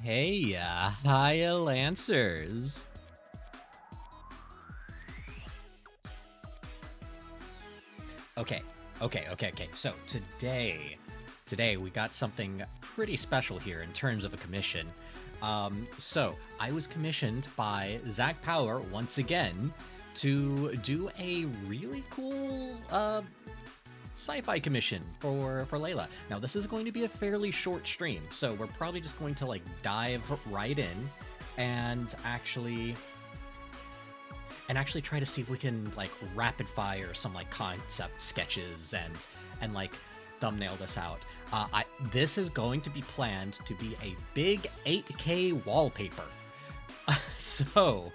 Hey, hiya, Lancers. Okay. So today we got something pretty special here in terms of a commission. So I was commissioned by Zach Power once again to do a really cool sci-fi commission for Layla. Now this is going to be a fairly short stream, so we're probably just going to like dive right in and actually try to see if we can like rapid fire some like concept sketches and like thumbnail this out. This is going to be planned to be a big 8K wallpaper. So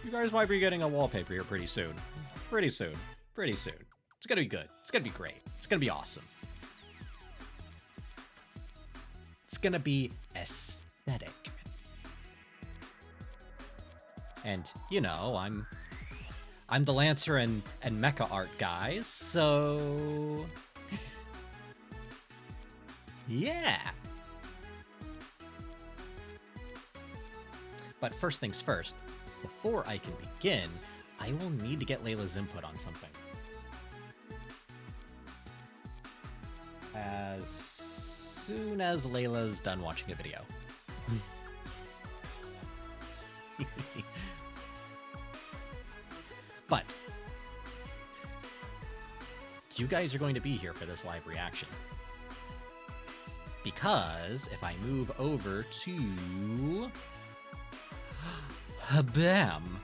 you guys might be getting a wallpaper here pretty soon. Pretty soon. It's gonna be good. It's gonna be great. It's gonna be awesome. It's gonna be aesthetic. And you know, I'm the Lancer and mecha art guy, so yeah. But first things first, before I can begin, I will need to get Layla's input on something. As soon as Layla's done watching a video. But you guys are going to be here for this live reaction. Because if I move over to Bam,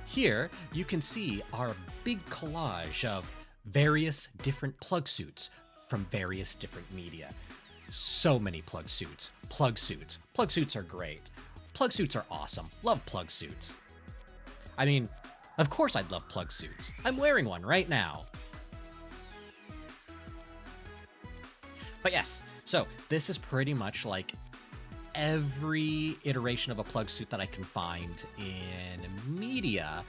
here you can see our big collage of various different plug suits from various different media. So many plug suits. Plug suits are great. Plug suits are awesome. Love plug suits. I mean, of course I'd love plug suits. I'm wearing one right now. But yes, so this is pretty much like every iteration of a plug suit that I can find in media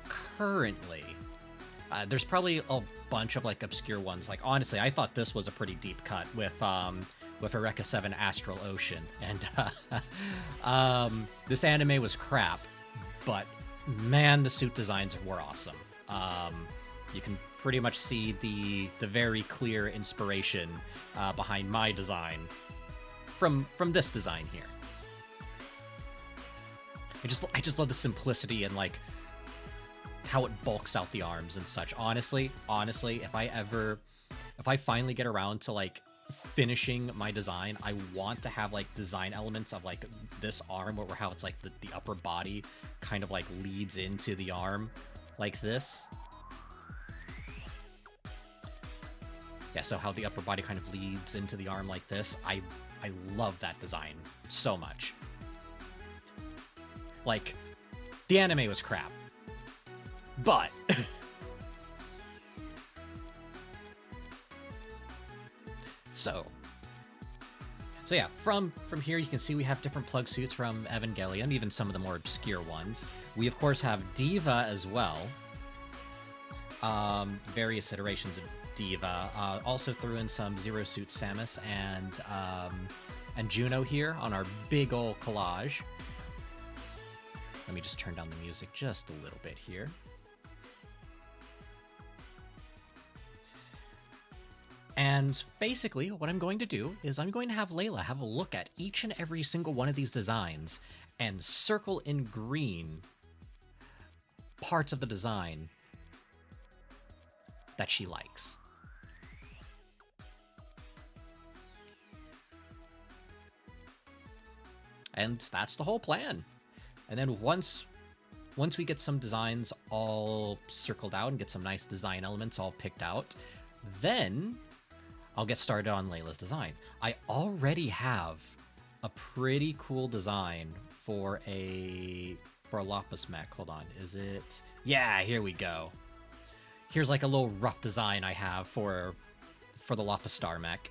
currently. There's probably a bunch of like obscure ones. Like honestly, I thought this was a pretty deep cut with Eureka 7 Astral Ocean, and this anime was crap, but man, the suit designs were awesome. You can pretty much see the very clear inspiration behind my design from this design here. I just love the simplicity and like how it bulks out the arms and such. Honestly, if I finally get around to like finishing my design, I want to have like design elements of like this arm or how it's like the upper body kind of like leads into the arm like this. Yeah, so how the upper body kind of leads into the arm like this. I love that design so much. Like, the anime was crap. But So yeah, from here you can see we have different plug suits from Evangelion, even some of the more obscure ones. We of course have Diva as well. Various iterations of Diva. Also threw in some Zero Suit Samus and Juno here on our big ol' collage. Let me just turn down the music just a little bit here. And basically, what I'm going to do is I'm going to have Layla have a look at each and every single one of these designs and circle in green parts of the design that she likes. And that's the whole plan. And then once we get some designs all circled out and get some nice design elements all picked out, then I'll get started on Layla's design. I already have a pretty cool design for a Lapis mech. Hold on, is it? Yeah, here we go. Here's like a little rough design I have for the Lapis Star mech,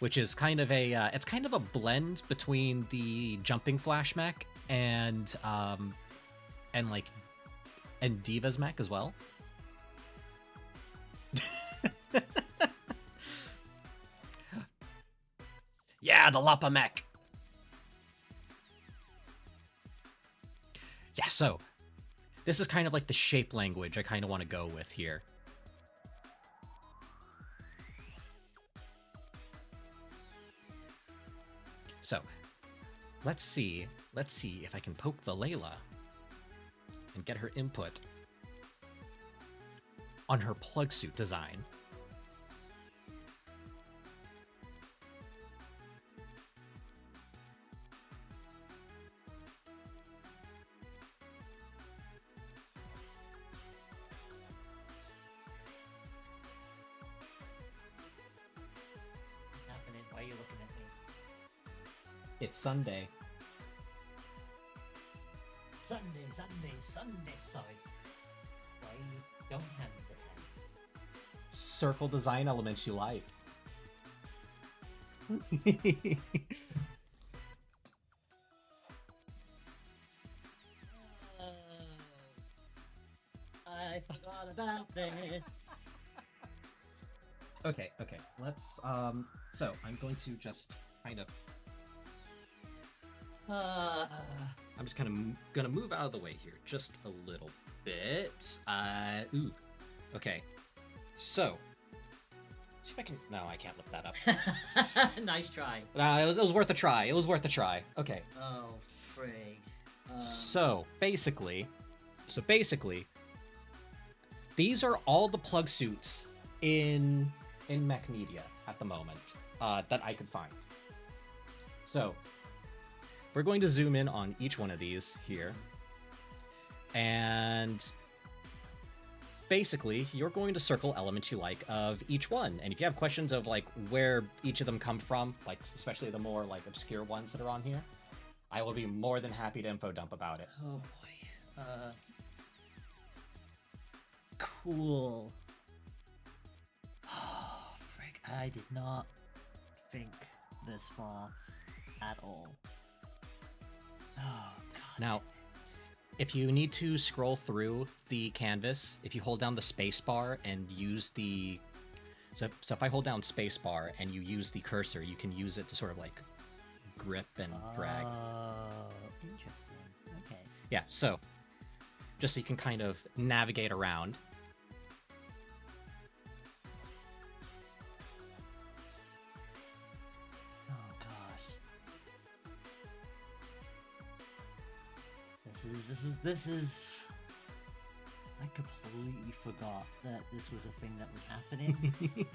which is kind of a it's kind of a blend between the Jumping Flash mech and Diva's mech as well. Yeah, the Lapa Mech. Yeah, so this is kind of like the shape language I kind of want to go with here. So let's see if I can poke the Layla and get her input on her plug suit design. What's happening? Why are you looking at me? It's Sunday. Sunday. Sorry. Why you don't hand me the pen? Circle design elements you like. I forgot about this. Okay, let's, so I'm going to just kind of, I'm just kind of gonna move out of the way here just a little bit. Okay. So, let's see if I can, no, I can't lift that up. Nice try. No, it was worth a try. It was worth a try. Okay. Oh, frig. So basically, these are all the plug suits in Mech Media at the moment that I could find. So we're going to zoom in on each one of these here, and basically you're going to circle elements you like of each one. And if you have questions of like where each of them come from, like especially the more like obscure ones that are on here, I will be more than happy to info dump about it. Oh boy. Cool. Oh, frick. I did not think this far at all. Oh, God. Now, if you need to scroll through the canvas, if you hold down the space bar and use the... So if I hold down space bar and you use the cursor, you can use it to sort of like grip and drag. Oh, interesting. Okay. Yeah, so just so you can kind of navigate around. Oh gosh. This is. I completely forgot that this was a thing that was happening.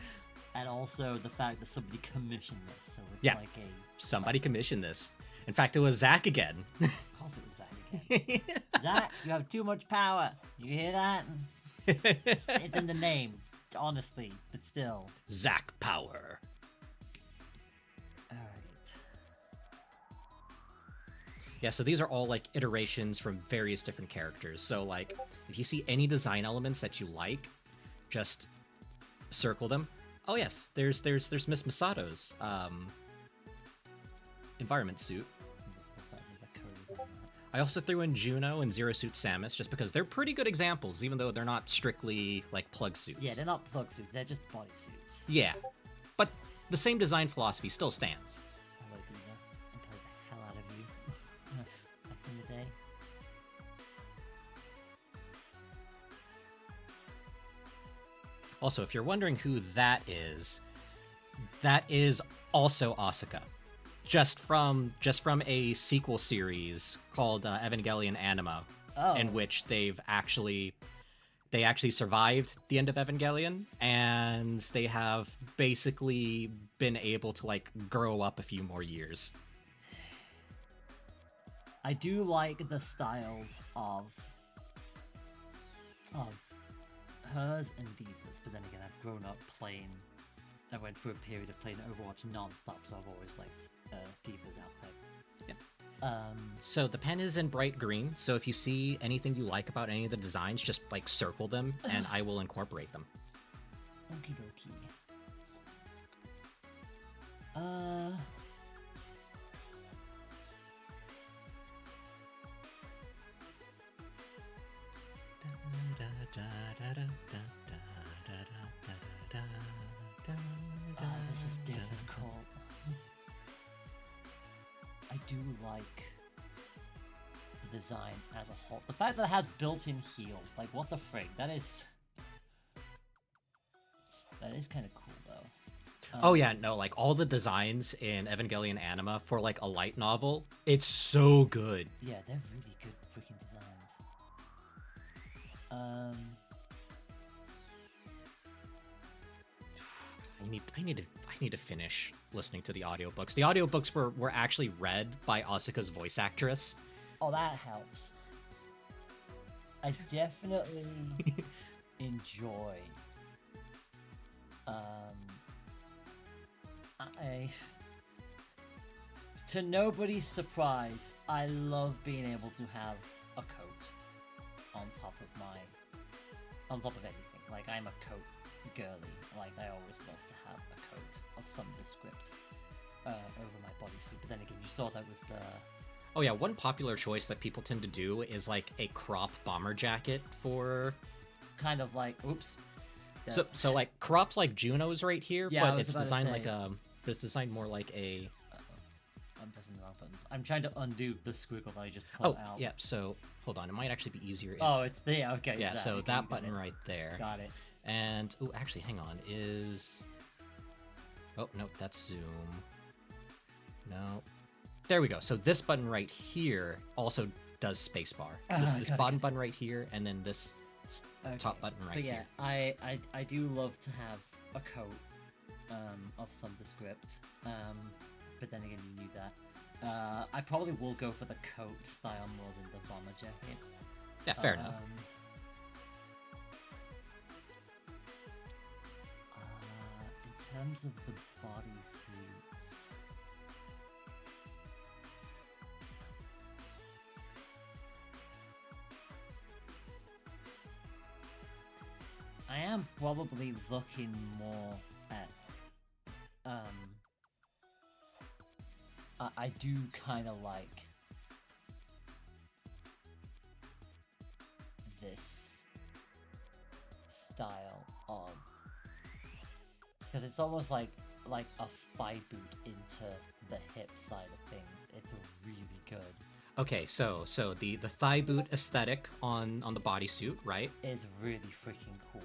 And also the fact that somebody commissioned this, so it's Yeah. like a... Somebody commissioned this. In fact, it was Zach again. Of course it was Zach again. Zach, you have too much power. You hear that? It's in the name, honestly, but still. Zach Power. Alright. Yeah, so these are all like iterations from various different characters. So like, if you see any design elements that you like, just circle them. Oh yes, there's Miss Masato's environment suit. I also threw in Juno and Zero Suit Samus just because they're pretty good examples, even though they're not strictly like plug suits. Yeah, they're not plug suits, they're just body suits. Yeah, but the same design philosophy still stands. Hello, Diva. I'll tell the hell out of you. Back in the day. Also, if you're wondering who that is also Asuka. Just from a sequel series called Evangelion Anima, Oh. in which they actually survived the end of Evangelion, and they have basically been able to like grow up a few more years. I do like the styles of hers and Diva's, but then again, I've grown up playing. I went through a period of playing Overwatch non-stop, so I've always liked Diva's outfit. Yeah. So the pen is in bright green, so if you see anything you like about any of the designs, just like circle them, and I will incorporate them. Okie dokie. This is difficult. do like the design as a whole. The fact that it has built-in heal, like what the frig? That is kind of cool though. Oh yeah, no, like all the designs in Evangelion Anima for like a light novel, it's so good. Yeah, they're really good freaking designs. I need to finish listening to the audiobooks. The audiobooks were actually read by Asuka's voice actress. Oh, that helps. I definitely enjoy. To nobody's surprise, I love being able to have a coat on top of anything. Like, I'm a coat girly. Like, I always love to have a coat of some descript over my bodysuit. But then again, you saw that with the... Oh yeah, one popular choice that people tend to do is like a crop bomber jacket for... Kind of like, oops. So like crops like Juno's right here, Yeah, but it's designed say... like but it's designed more like a... I'm pressing the wrong buttons. I'm trying to undo the squiggle that I just pulled out. Oh, yeah, so hold on, it might actually be easier if... Oh, it's there, okay. Yeah, so that button right there. Got it. And, oh, actually, hang on, is... Oh, no, that's zoom. No. There we go. So this button right here also does spacebar. This bottom button right here, and then this top button right here. But yeah, I do love to have a coat of some descript. But then again, you knew that. I probably will go for the coat style more than the bomber jacket. Yeah, fair enough. In terms of the bodysuit, I am probably looking more at I do kind of like this style of, because it's almost like a thigh boot into the hip side of things. It's really good. Okay, so the thigh boot aesthetic on the bodysuit, right? Is really freaking cool.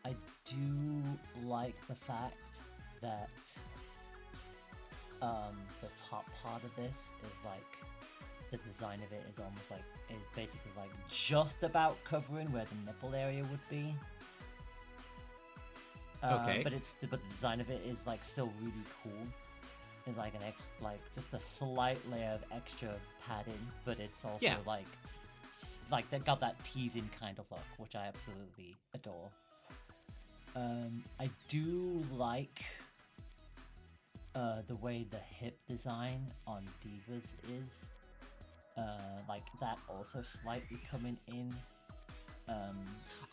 I do like the fact that the top part of this is like, the design of it is almost like, is basically like just about covering where the nipple area would be. Okay. But the design of it is like still really cool. It's like just a slight layer of extra padding, but it's also like they got that teasing kind of look, which I absolutely adore. I do like the way the hip design on Divas is. Like that also slightly coming in.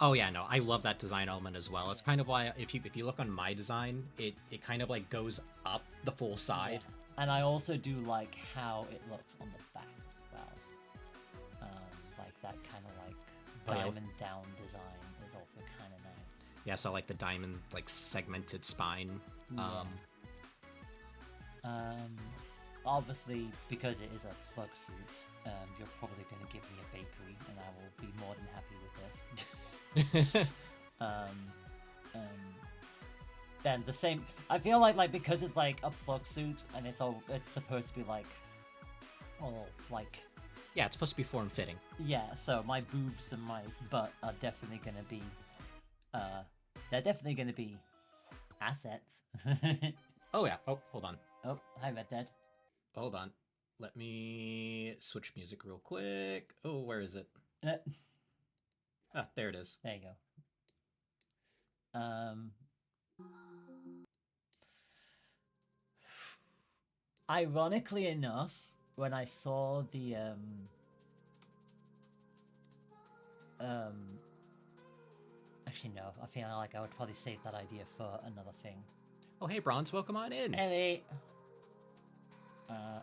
Oh yeah, no, I love that design element as well. It's kind of why if you look on my design, it kind of like goes up the full side. Yeah. And I also do like how it looks on the back as well. Like that kind of like diamond down design is also kind of nice. Yeah, so like the diamond like segmented spine. Yeah. Obviously, because it is a plug suit, you're probably going to give me a bakery, and I will be more than happy with this. Then the same. I feel like because it's like a plug suit, and it's supposed to be like, all like. Yeah, it's supposed to be form fitting. Yeah, so my boobs and my butt are definitely going to be, they're definitely going to be assets. Oh yeah. Oh, hold on. Oh, hi, Red Dead. Hold on. Let me switch music real quick. Oh, where is it? Ah, there it is. There you go. Ironically enough, when I saw the actually no, I feel like I would probably save that idea for another thing. Oh hey Bronze, welcome on in. Hey.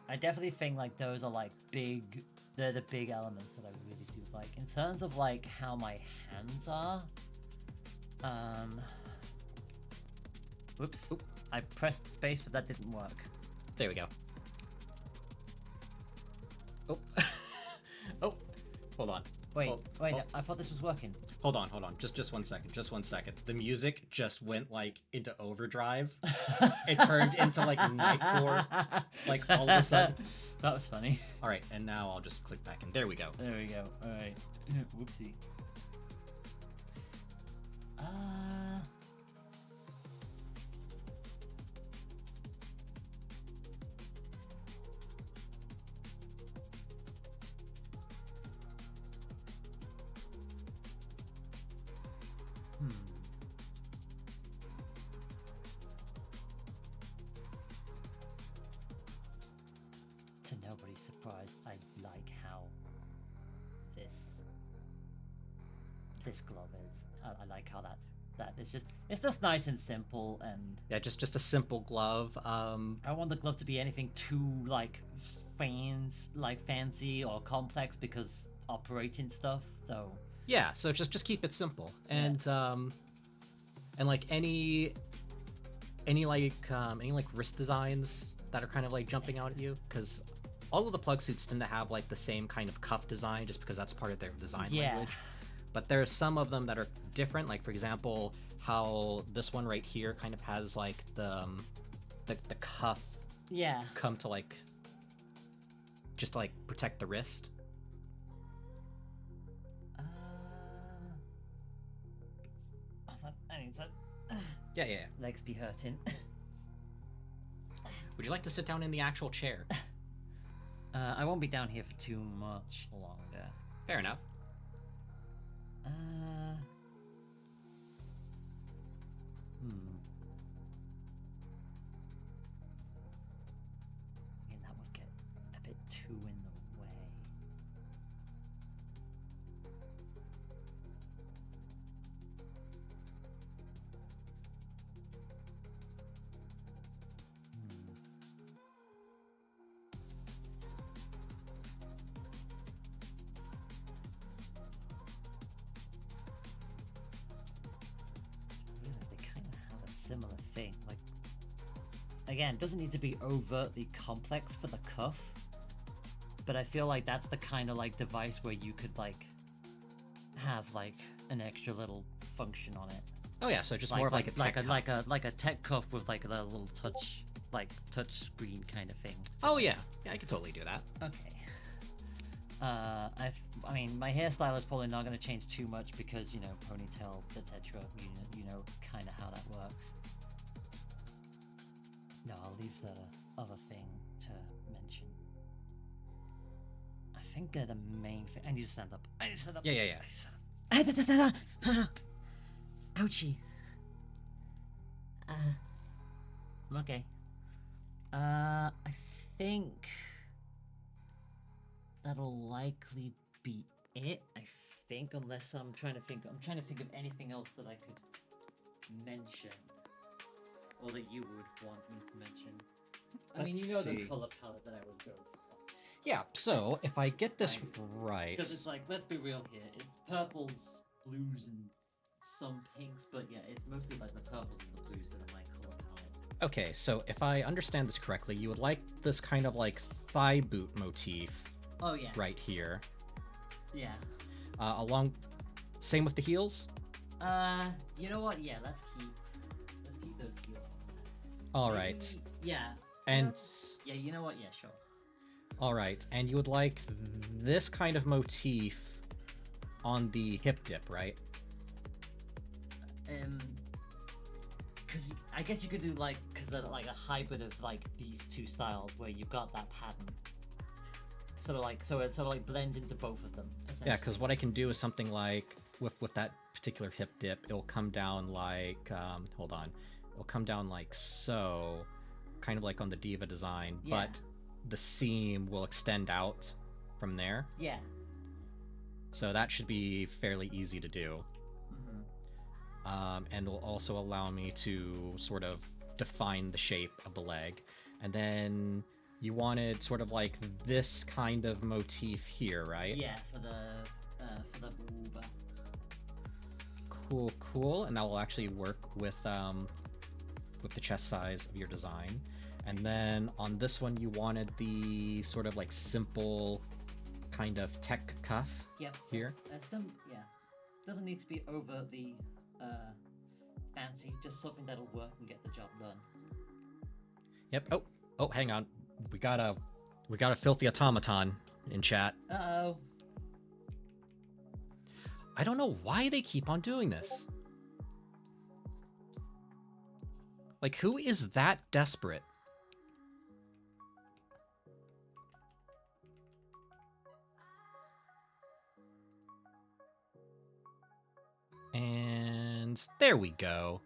I definitely think like those are like big. They're the big elements that I really do like. In terms of like how my hands are, Whoops. Oop. I pressed space, but that didn't work. There we go. Oh. Oh. Hold on. Wait, Oh, wait, oh. I thought this was working. Hold on. Just 1 second. Just 1 second. The music just went like into overdrive. It turned into like nightcore, like all of a sudden. That was funny. All right, and now I'll just click back in. There we go. There we go. All right. Whoopsie. To nobody's surprise, I like how this glove is. I like how it's just nice and simple, and Yeah, just a simple glove. I don't want the glove to be anything too like fancy or complex because operating stuff. So Yeah, so just keep it simple, and like any wrist designs that are kind of like jumping out at you, because all of the plug suits tend to have like the same kind of cuff design, just because that's part of their design language. But there are some of them that are different, like for example, how this one right here kind of has like the cuff come to like just to like protect the wrist. I need to Yeah. legs be hurting. Would you like to sit down in the actual chair? I won't be down here for too much longer. Fair enough. And that would get a bit too in the way. They kind of have a similar thing. Like, again, it doesn't need to be overtly complex for the cuff, but I feel like that's the kind of like device where you could like have like an extra little function on it. Oh yeah, so just more of like a tech cuff. like a tech cuff with like a little touch screen kind of thing. Oh yeah, I could totally do that. Okay. I mean, my hairstyle is probably not going to change too much because, you know, ponytail, etc. You know, kind of how that works. No, I'll leave the other thing to mention. I think they're the main thing. I need to stand up. Yeah. Ouchie. I'm okay. I think that'll likely be it. I think, unless I'm trying to think of anything else that I could mention, or that you would want me to mention. I mean, you know the color palette that I would go for. Yeah. So if I get this right, because it's like, let's be real here. It's purples, blues, and some pinks, but yeah, it's mostly like the purples and the blues that are my color palette. Okay, so if I understand this correctly, you would like this kind of like thigh boot motif. Oh yeah. Right here. Yeah. Same with the heels? You know what? Yeah, let's keep those heels. All right. Yeah. And yeah, you know what? Yeah, sure. All right, and you would like this kind of motif on the hip dip, right? Because I guess you could do like a hybrid of like these two styles where you've got that pattern. So it sort of like blends into both of them. Yeah, because what I can do is something like with that particular hip dip, it'll come down like it'll come down like so, kind of like on the Diva design, but the seam will extend out from there. Yeah. So that should be fairly easy to do. And will also allow me to sort of define the shape of the leg. And then you wanted sort of like this kind of motif here, right? Yeah, for the booba. Cool, cool. And that will actually work with the chest size of your design. And then on this one, you wanted the sort of like simple kind of tech cuff here. Yeah. Doesn't need to be overtly fancy, just something that'll work and get the job done. Yep. Oh, hang on. We got a filthy automaton in chat. Uh-oh. I don't know why they keep on doing this. Like, who is that desperate? And there we go.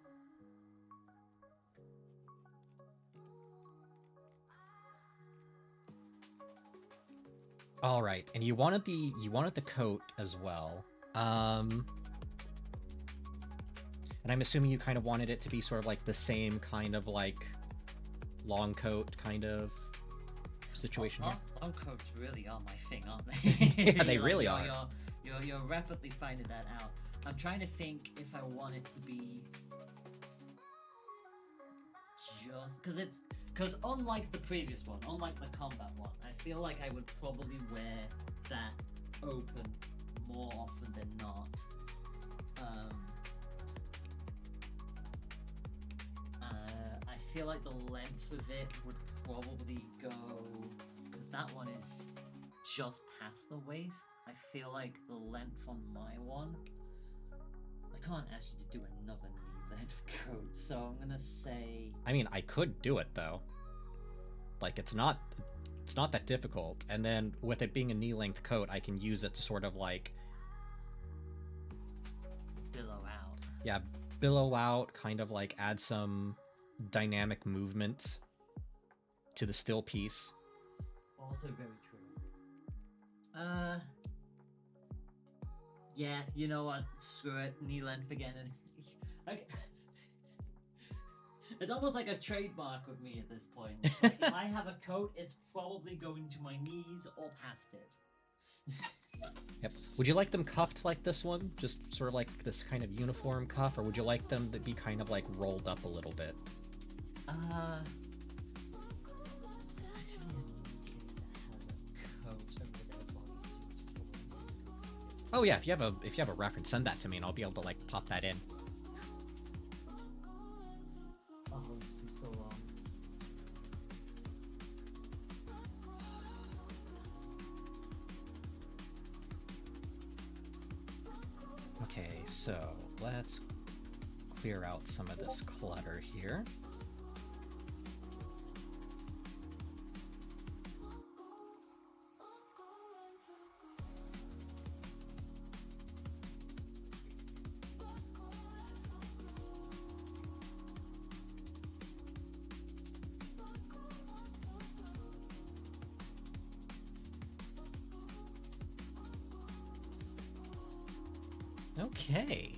All right, and you wanted the coat as well. And I'm assuming you kind of wanted it to be sort of like the same kind of like long coat kind of situation here. Long coats really are my thing, aren't they? Yeah, they really are. You're rapidly finding that out. I'm trying to think if I want it to be just because unlike the previous one, unlike the combat one, I feel like I would probably wear that open more often than not. I feel like the length of it would probably go, because that one is just past the waist. I feel like the length on my one, I can't ask you to do another knee length coat, so I'm gonna say. I mean, I could do it though. Like, it's not that difficult. And then with it being a knee length coat, I can use it to sort of like billow out. Yeah, billow out, kind of like add some dynamic movement to the still piece. Also very true. Yeah, you know what? Screw it. Knee length again. And it's almost like a trademark with me at this point. Like, if I have a coat, it's probably going to my knees or past it. Yep. Would you like them cuffed like this one? Just sort of like this kind of uniform cuff? Or would you like them to be kind of like rolled up a little bit? Oh yeah, if you have a reference, send that to me and I'll be able to like pop that in. Oh, it's been so long. Okay, so let's clear out some of this clutter here. Okay.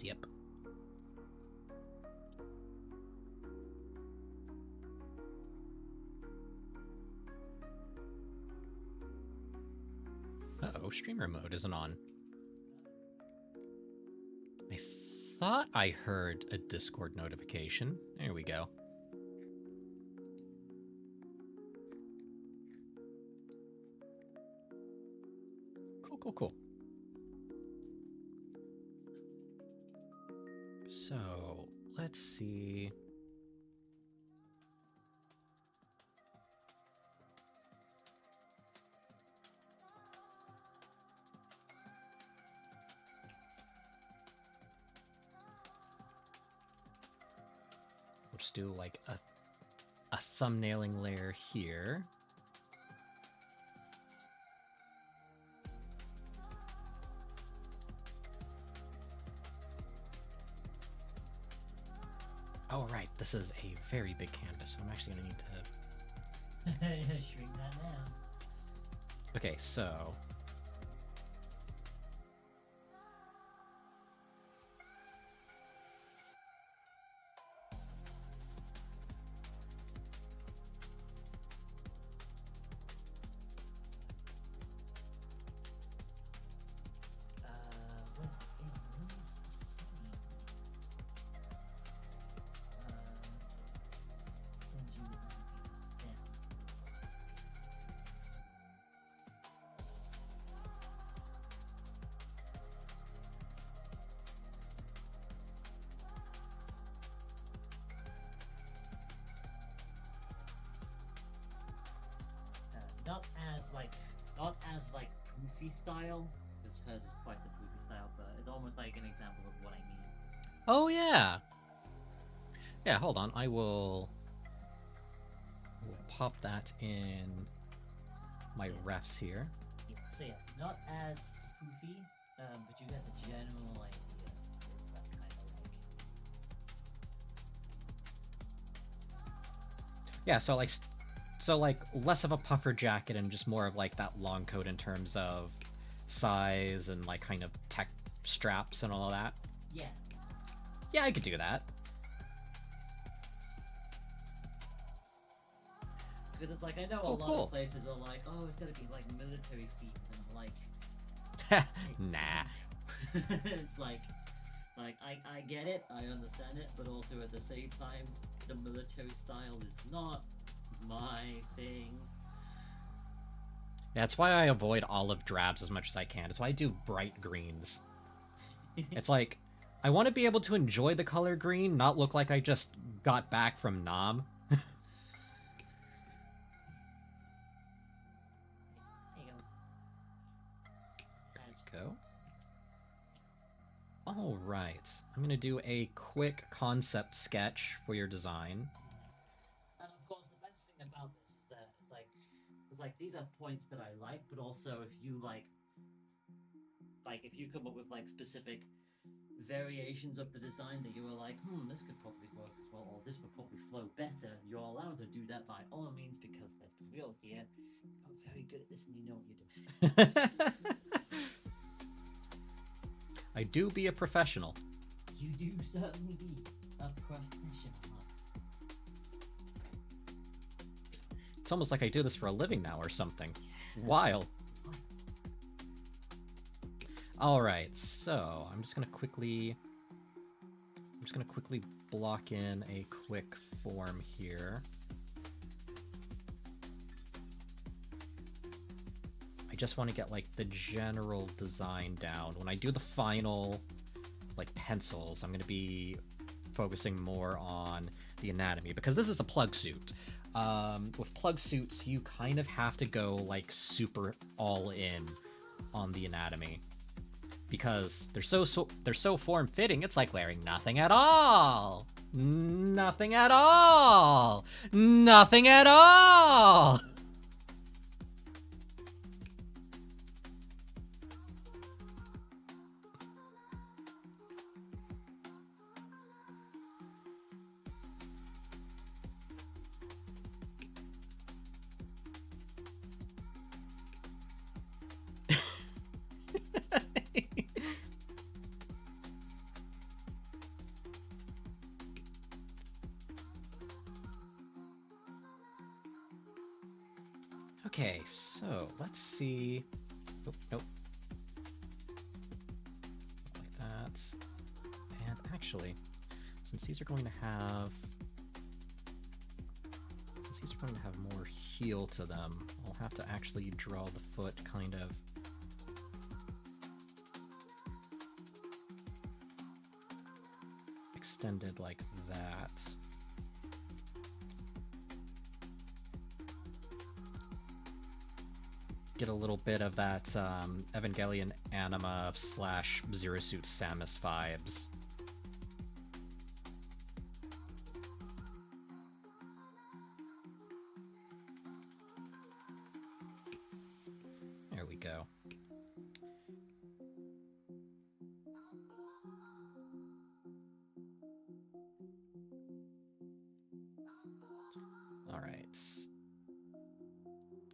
Yep. Uh-oh, streamer mode isn't on. I thought I heard a Discord notification. There we go. Cool. So, let's see. We'll just do like a thumbnailing layer here. Oh, right, this is a very big canvas, so I'm actually going to need to... Shrink that down. Okay, so... not as like poofy style, because hers is quite the poofy style, but it's almost like an example of what I mean. Oh yeah. Yeah, hold on. We'll pop that in my refs here. Yeah, so yeah, not as poofy, but you get the general idea. It's that kind of like. Yeah, so like less of a puffer jacket and just more of like that long coat in terms of size and like kind of tech straps and all of that. Yeah. Yeah, I could do that. Because it's like, I know a lot of places are like, oh, it's gonna be like military feet, and I'm like, nah. it's like I get it, I understand it, but also at the same time, the military style is not my thing. Yeah, that's why I avoid olive drabs as much as I can. That's why I do bright greens. It's like, I want to be able to enjoy the color green, not look like I just got back from Nam. Go. All right, I'm gonna do a quick concept sketch for your design. And of course, the best thing about this is that it's like these are points that I like, but also if you like if you come up with like specific variations of the design that you were like, this could probably work as well, or this would probably flow better, you're allowed to do that by all means, because let's be real here, you're very good at this and you know what you're doing. I do be a professional. You do certainly be a professional. It's almost like I do this for a living now or something. Wild. All right, so I'm just gonna quickly block in a quick form here. I just want to get like the general design down. When I do the final like pencils, I'm gonna be focusing more on the anatomy because this is a plug suit. With plug suits, you kind of have to go like super all in on the anatomy because they're so form fitting. It's like wearing nothing at all, nothing at all, nothing at all. Okay, so let's see. Oh, nope. Like that. And actually, since these are going to have more heel to them, I'll have to actually draw the foot kind of extended like that. Get a little bit of that Evangelion Anima / Zero Suit Samus vibes. There we go. All right.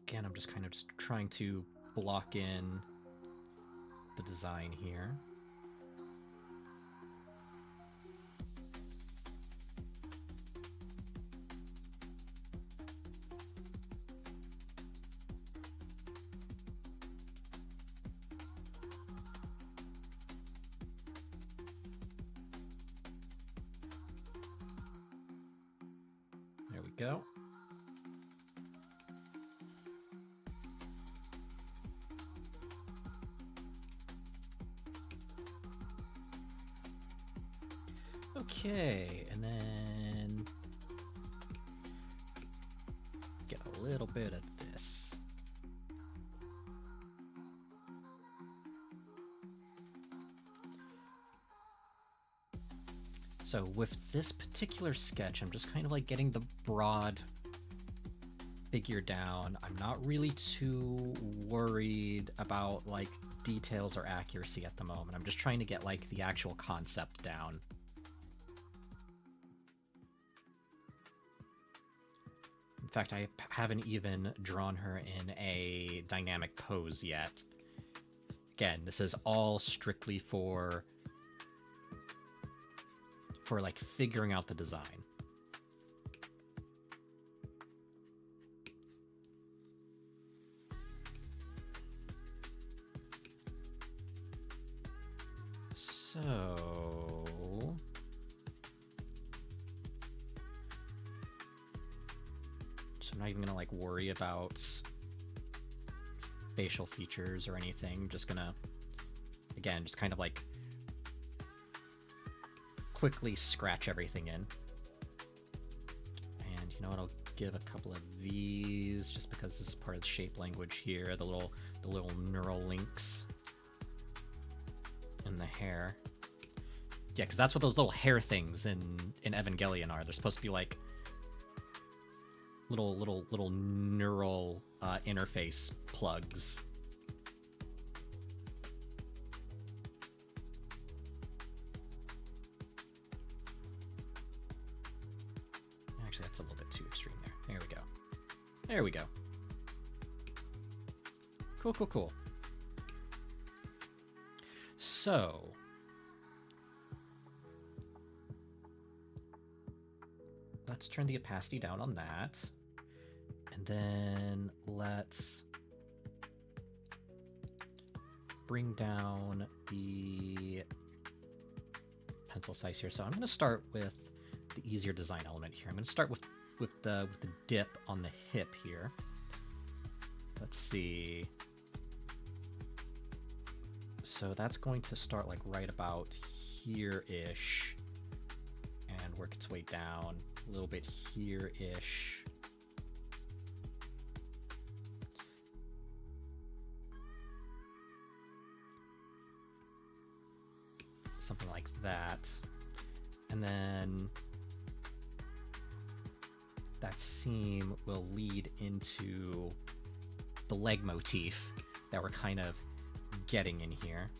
Again, I'm just kind of trying to block in the design here. There we go. Okay, and then get a little bit of this. So with this particular sketch, I'm just kind of like getting the broad figure down. I'm not really too worried about like details or accuracy at the moment. I'm just trying to get like the actual concept down. In fact, I haven't even drawn her in a dynamic pose yet. Again, this is all strictly for like figuring out the design. So I'm not even gonna like worry about facial features or anything. I'm just gonna, again, just kind of like quickly scratch everything in. And you know what, I'll give a couple of these just because this is part of the shape language here, the little neural links in the hair. Yeah, because that's what those little hair things in Evangelion are. They're supposed to be like little neural interface plugs. Actually, that's a little bit too extreme there. There we go. There we go. Cool, cool, cool. So let's turn the opacity down on that. And then let's bring down the pencil size here. So I'm going to start with the easier design element here. I'm going to start with the dip on the hip here. Let's see. So that's going to start like right about here-ish and work its way down a little bit here-ish. Something like that. And then that seam will lead into the leg motif that we're kind of getting in here.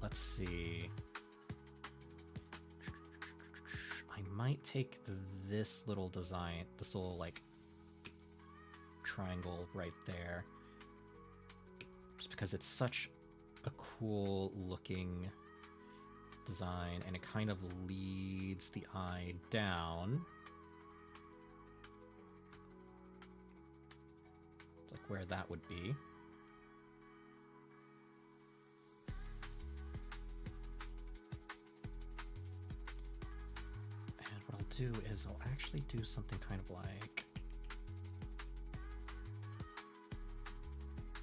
Let's see. I might take this little design, this little like triangle right there, just because it's such a cool looking design and it kind of leads the eye down. It's like where that would be. And what I'll do is I'll actually do something kind of like,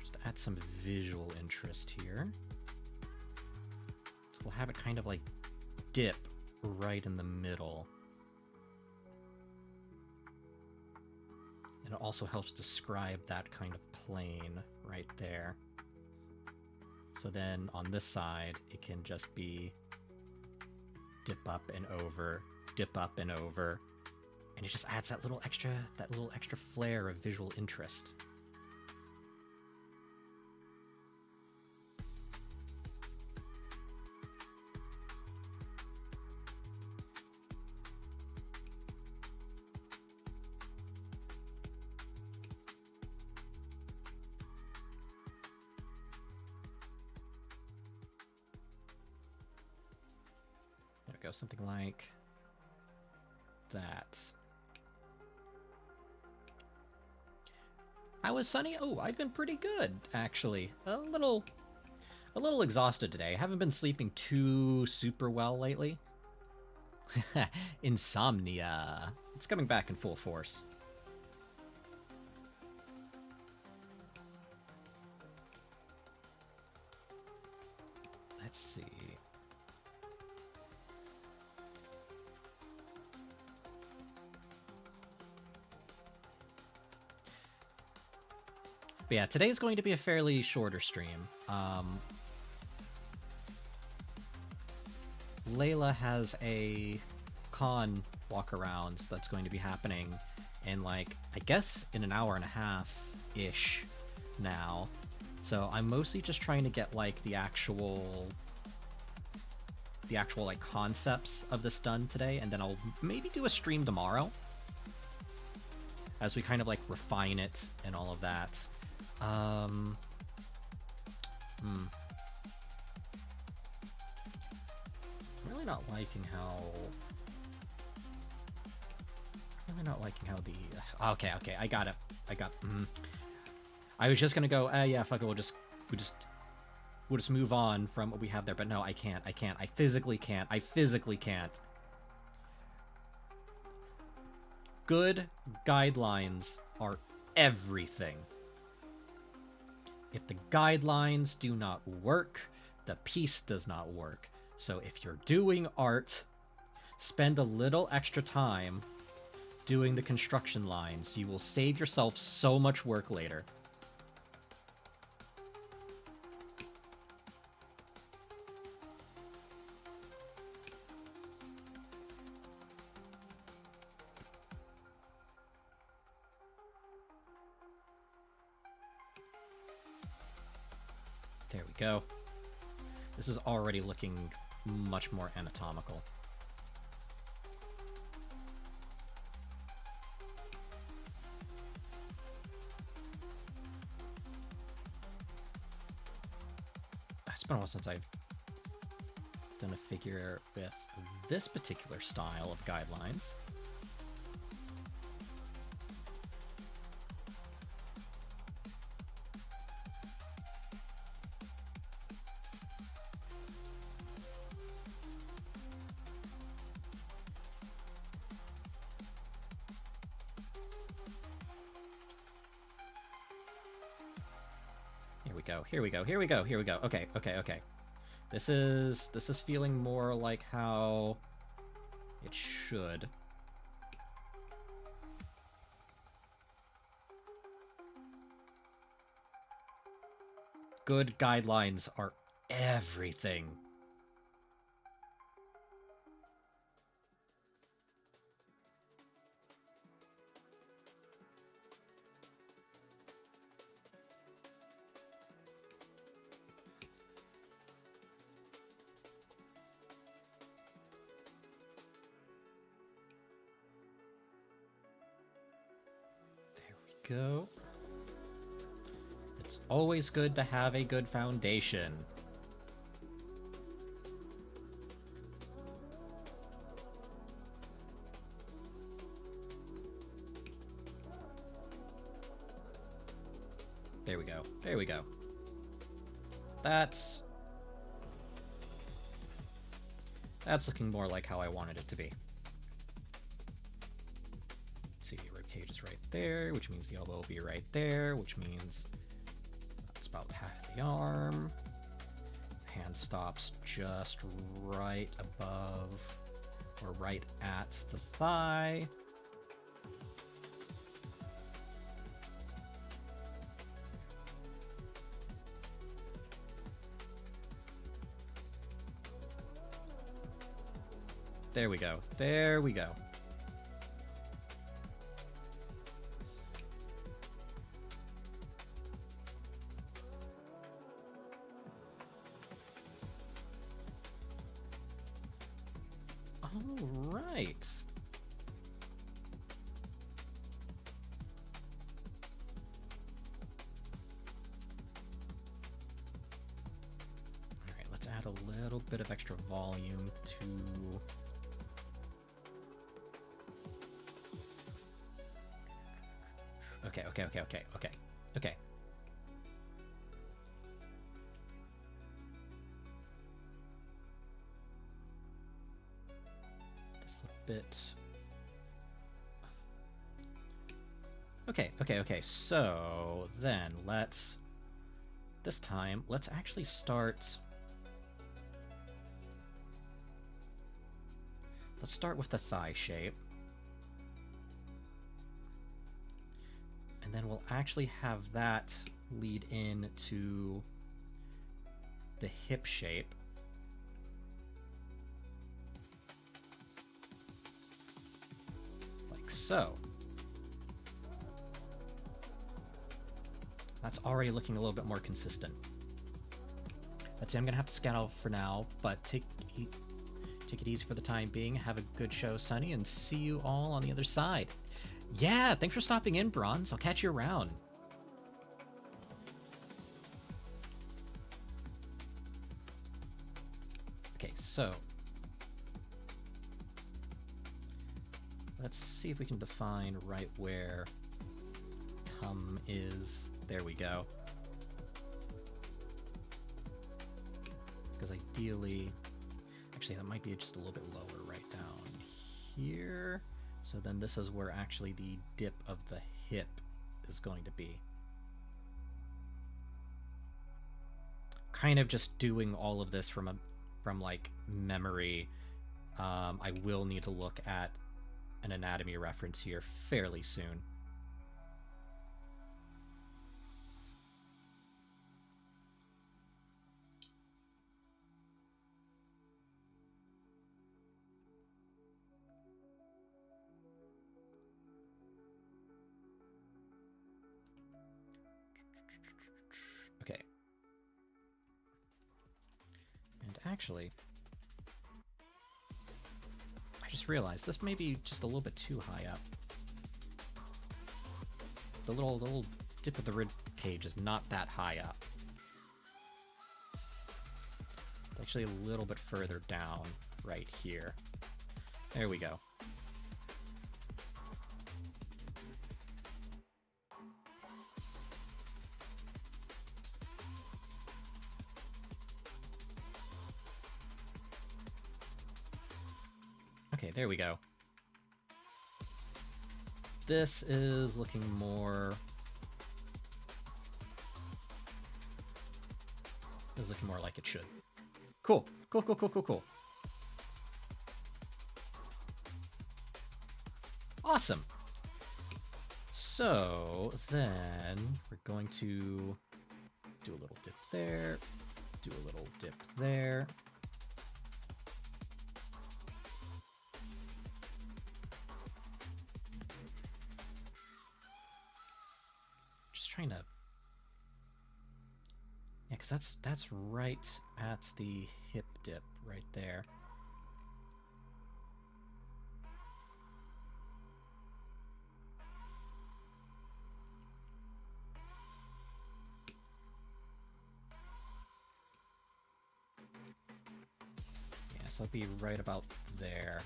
just to add some visual interest here. So we'll have it kind of like dip right in the middle. And it also helps describe that kind of plane right there. So then on this side, it can just be dip up and over, dip up and over, and it just adds that little extra flair of visual interest. Go something like that. How was Sunny? Oh, I've been pretty good, actually. A little exhausted today. Haven't been sleeping too super well lately. Insomnia. It's coming back in full force. Let's see. But yeah, today's going to be a fairly shorter stream. Layla has a con walk around that's going to be happening in, like, I guess in an hour and a half ish now. So I'm mostly just trying to get like the actual like concepts of this done today, and then I'll maybe do a stream tomorrow as we kind of like refine it and all of that. I'm really not liking how the okay, I got it. I was just gonna go, yeah, fuck it, we'll just move on from what we have there, but no, I can't. I physically can't. Good guidelines are everything. If the guidelines do not work, the piece does not work. So if you're doing art, spend a little extra time doing the construction lines. You will save yourself so much work later. There we go. This is already looking much more anatomical. It's been a while since I've done a figure with this particular style of guidelines. Here we go. Okay. This is feeling more like how it should. Good guidelines are everything. Go. It's always good to have a good foundation. There we go. That's looking more like how I wanted it to be. See, rib cage is right there, which means the elbow will be right there, which means that's about half the arm. Hand stops just right above or right at the thigh. There we go. Right. Alright, let's add a little bit of extra volume to... Okay. This a bit... Okay, so then let's actually start... Let's start with the thigh shape. And then we'll actually have that lead into the hip shape. so that's already looking a little bit more consistent. Let's see, I'm gonna have to skedaddle for now, but take it easy for the time being. Have a good show, Sunny, and see you all on the other side. Yeah, thanks for stopping in, Bronze. I'll catch you around. Okay, so let's see if we can define right where come is. There we go. Because ideally, actually that might be just a little bit lower right down here. So then this is where actually the dip of the hip is going to be. Kind of just doing all of this from like memory. I will need to look at an anatomy reference here fairly soon. Okay. And actually, I just realized this may be just a little bit too high up. The little dip of the rib cage is not that high up. It's actually a little bit further down right here. There we go. Okay, there we go. This is looking more... This is looking more like it should. Cool. Cool, cool, cool, cool, cool. Awesome. So, then we're going to do a little dip there, do a little dip there. Trying to, yeah, because that's right at the hip dip right there. Yeah, so it'd be right about there.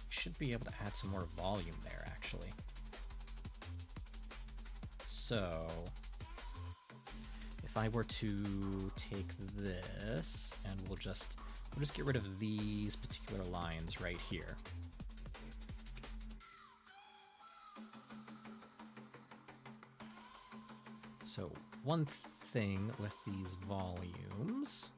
Should be able to add some more volume there, actually. So, if I were to take this, and we'll just get rid of these particular lines right here. So, one thing with these volumes...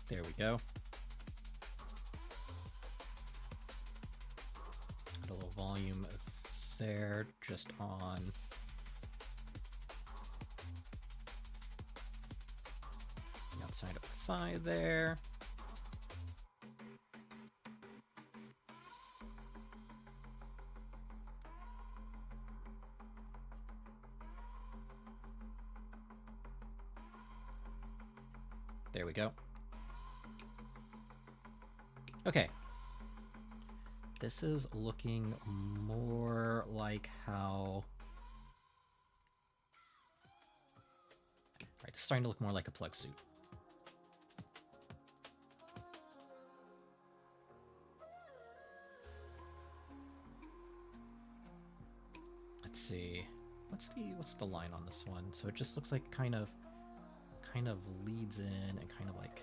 There we go. Add a little volume there, just on the outside of the thigh there. There we go. Okay. This is looking more like how... Right, it's starting to look more like a plug suit. Let's see. What's the line on this one? So it just looks like kind of leads in and kind of like...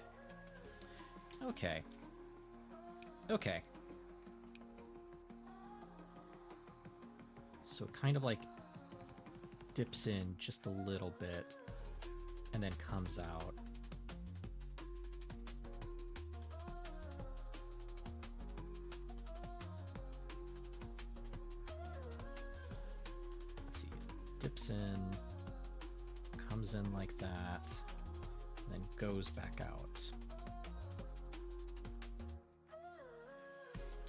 Okay. Okay. So it kind of like dips in just a little bit and then comes out. dips in, comes in like that, and then goes back out.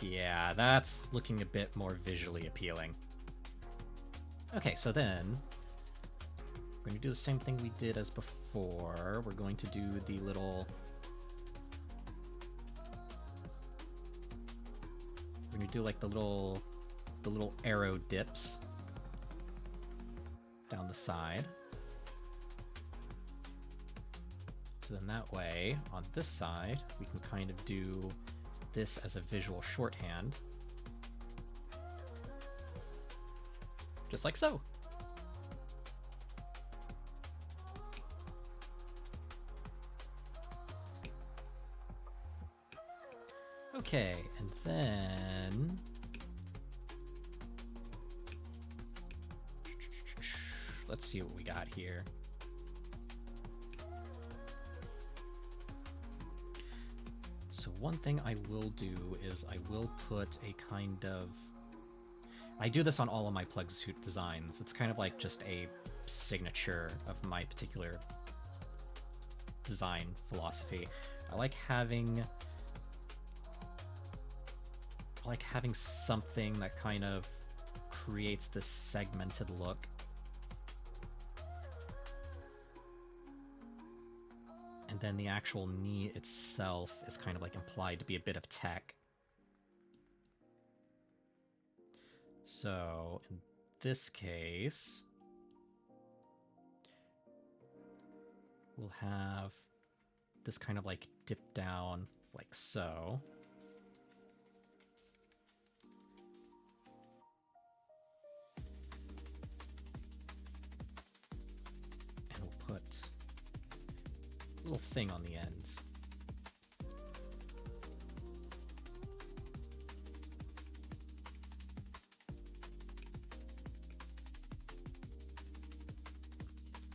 Yeah, that's looking a bit more visually appealing. Okay, so then we're going to do the same thing we did as before. We're going to do the little... We're going to do like the little arrow dips down the side. So then that way, on this side, we can kind of do this as a visual shorthand. Just like so. Okay, and then... let's see what we got here. So one thing I will do is I will put a kind of... I do this on all of my plug suit designs. It's kind of like just a signature of my particular design philosophy. I like having something that kind of creates this segmented look. And then the actual knee itself is kind of like implied to be a bit of tech. So in this case, we'll have this kind of like dip down like so. And we'll put a little thing on the ends.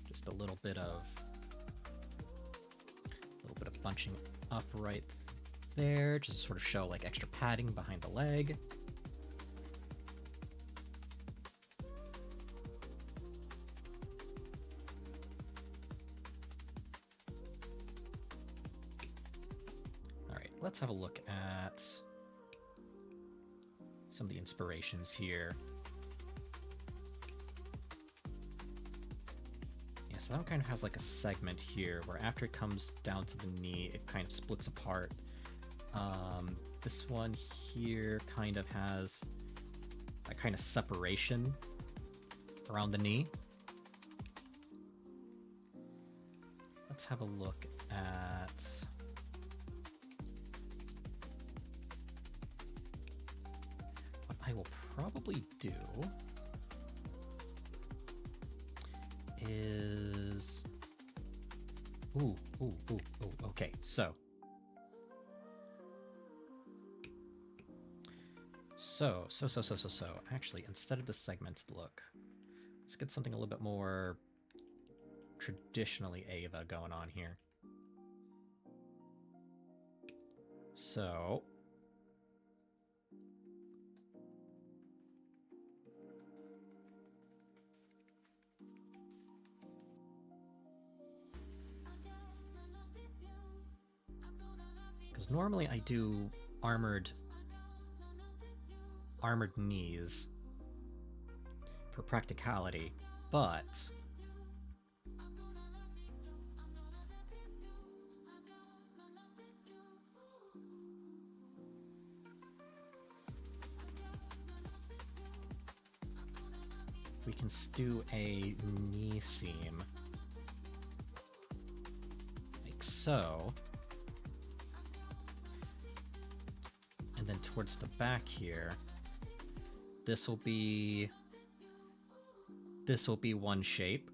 Just a little bit of bunching up right there, just to sort of show like extra padding behind the leg. All right, let's have a look at some of the inspirations here. So that one kind of has like a segment here where after it comes down to the knee, it kind of splits apart. This one here kind of has a kind of separation around the knee. Let's have a look at... what I will probably do is... Ooh, okay, so. Actually, instead of the segmented look, let's get something a little bit more traditionally Ava going on here. So... because normally I do armored knees for practicality, but we can do a knee seam like so. And then towards the back here, this will be one shape.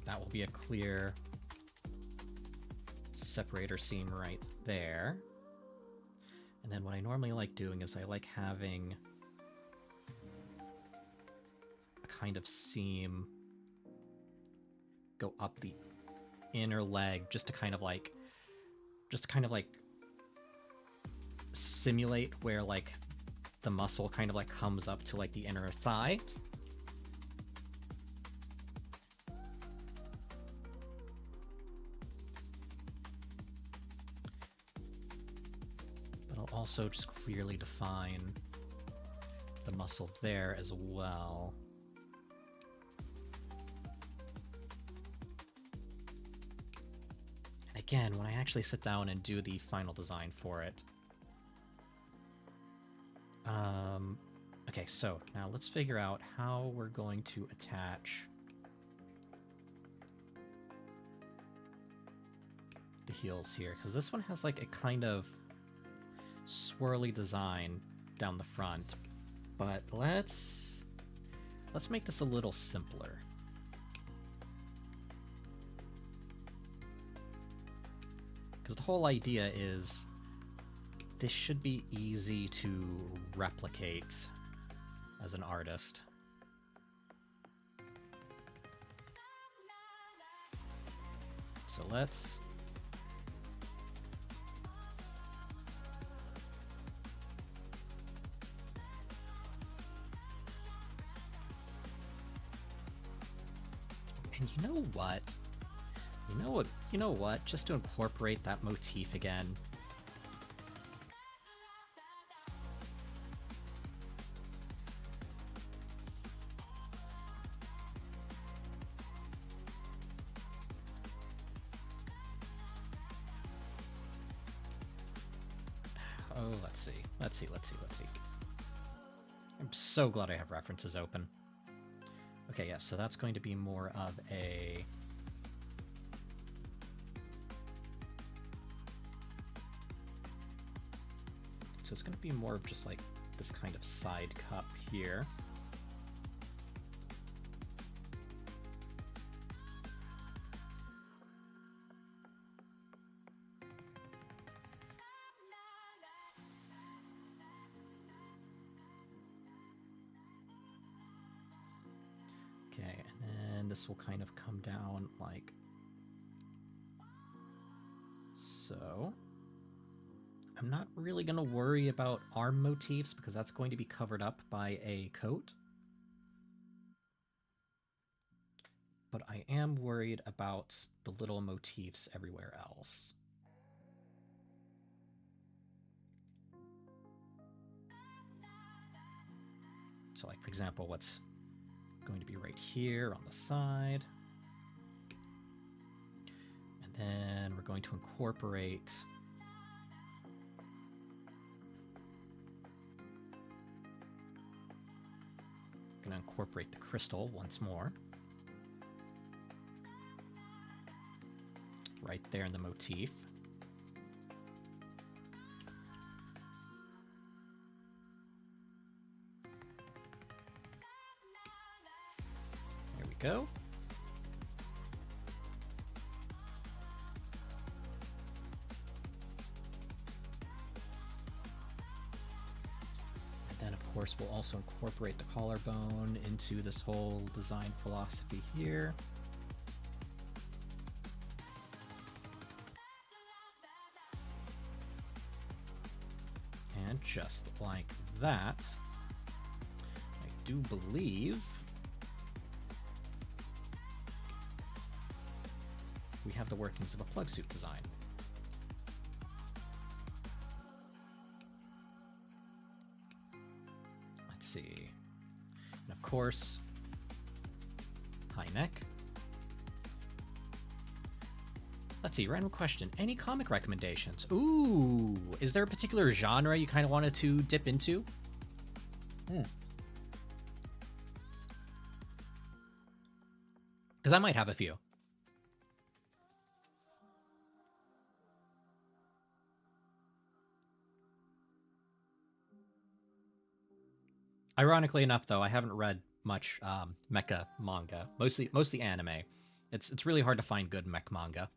That will be a clear separator seam right there. And then what I normally like doing is I like having kind of seam go up the inner leg just to kind of like simulate where like the muscle kind of like comes up to like the inner thigh. But I'll also just clearly define the muscle there as well. And again, when I actually sit down and do the final design for it. Okay, so now let's figure out how we're going to attach the heels here, because this one has like a kind of swirly design down the front, but let's make this a little simpler. Because the whole idea is this should be easy to replicate as an artist. So let's and you know what? Just to incorporate that motif again. Oh, let's see. I'm so glad I have references open. Okay, yeah, so that's going to be more of a... So it's going to be more of just like this kind of side cup here. Okay, and then this will kind of come down like so. I'm not really going to worry about arm motifs because that's going to be covered up by a coat. But I am worried about the little motifs everywhere else. So like, for example, what's going to be right here on the side. And then we're going to incorporate the crystal once more. Right there in the motif. There we go. And then, of course, we'll also incorporate the collarbone into this whole design philosophy here. And just like that, I do believe we have the workings of a plug suit design. Let's see. And of course, high neck. Let's see, random question. Any comic recommendations? Ooh, is there a particular genre you kind of wanted to dip into? Because I might have a few. Ironically enough, though, I haven't read much mecha manga. Mostly anime. It's really hard to find good mech manga.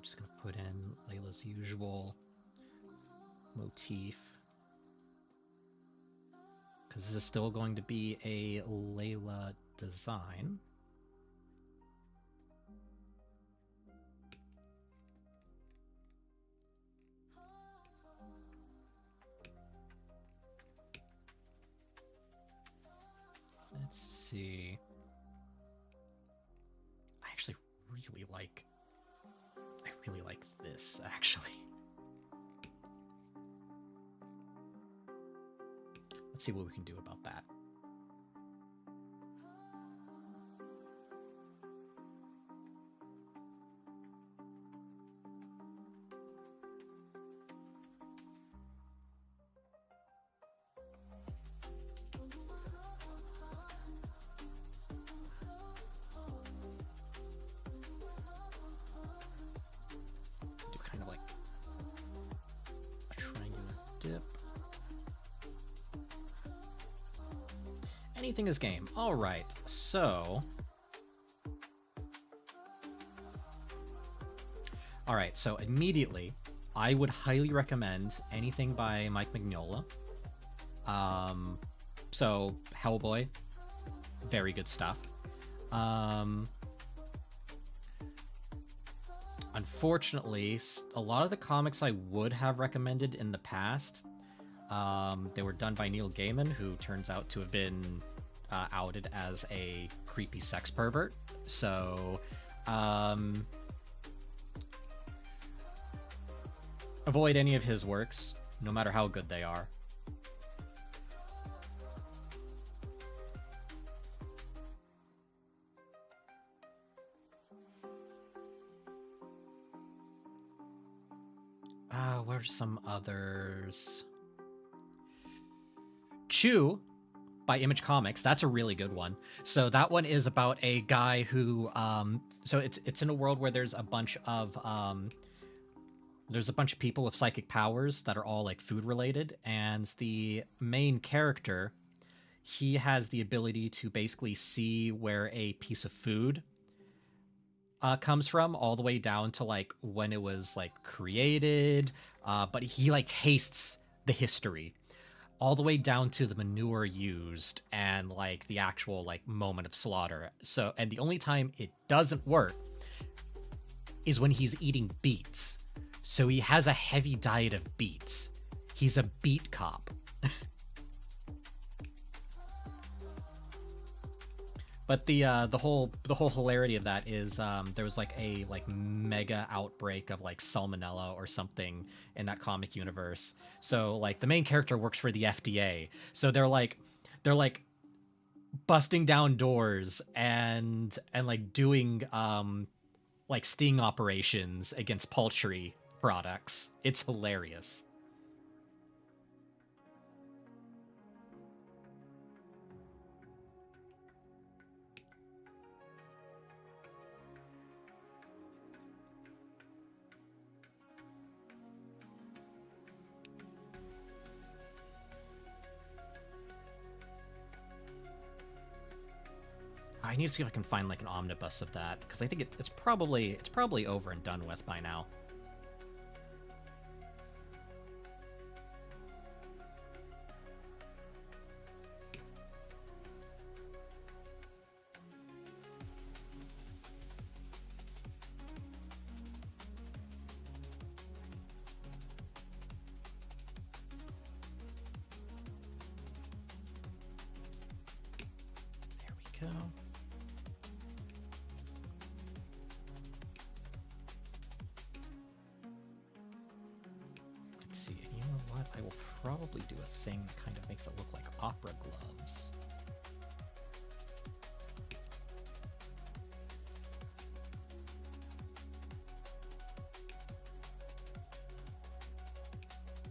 Just gonna put in Layla's usual motif. Because this is still going to be a Layla design. Let's see. I actually really like this, actually. Let's see what we can do about that. Do kind of like a triangular dip. Anything is game. All right, so. All right, so immediately, I would highly recommend anything by Mike Mignola. So Hellboy, very good stuff. Unfortunately, a lot of the comics I would have recommended in the past, they were done by Neil Gaiman, who turns out to have been outed as a creepy sex pervert. So, avoid any of his works, no matter how good they are. What are some others? Chew by Image Comics. That's a really good one. So that one is about a guy who so it's in a world where there's a bunch of people with psychic powers that are all like food related, and the main character, he has the ability to basically see where a piece of food comes from, all the way down to like when it was like created, but he like tastes the history all the way down to the manure used and like the actual like moment of slaughter. So, and the only time it doesn't work is when he's eating beets. So he has a heavy diet of beets. He's a beet cop. But the whole hilarity of that is there was like a mega outbreak of like salmonella or something in that comic universe. So like the main character works for the FDA. So they're like busting down doors and like doing like sting operations against poultry products. It's hilarious. I need to see if I can find like an omnibus of that, because I think it's probably over and done with by now. There we go. I will probably do a thing that kind of makes it look like opera gloves.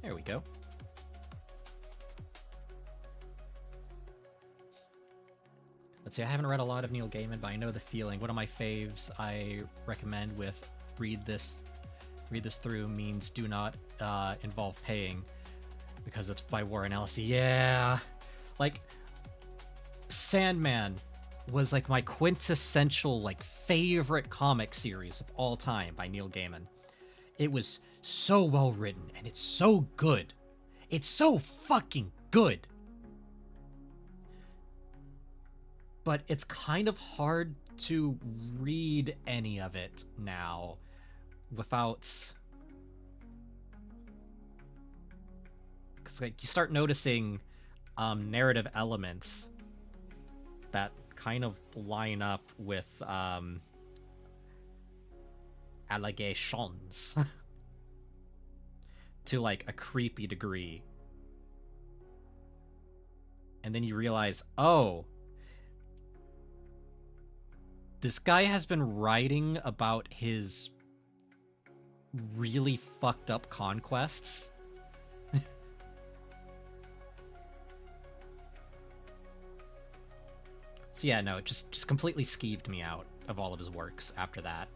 There we go. Let's see, I haven't read a lot of Neil Gaiman, but I know the feeling. One of my faves I recommend with read this through means do not involve paying, because it's by Warren Ellis. Yeah, like Sandman was like my quintessential like favorite comic series of all time by Neil Gaiman. It was so well written, and it's so good. It's so fucking good. But it's kind of hard to read any of it now without... Because like you start noticing narrative elements that kind of line up with allegations to like a creepy degree. And then you realize, oh, this guy has been writing about his really fucked up conquests. So yeah, no, it just completely skeeved me out of all of his works after that.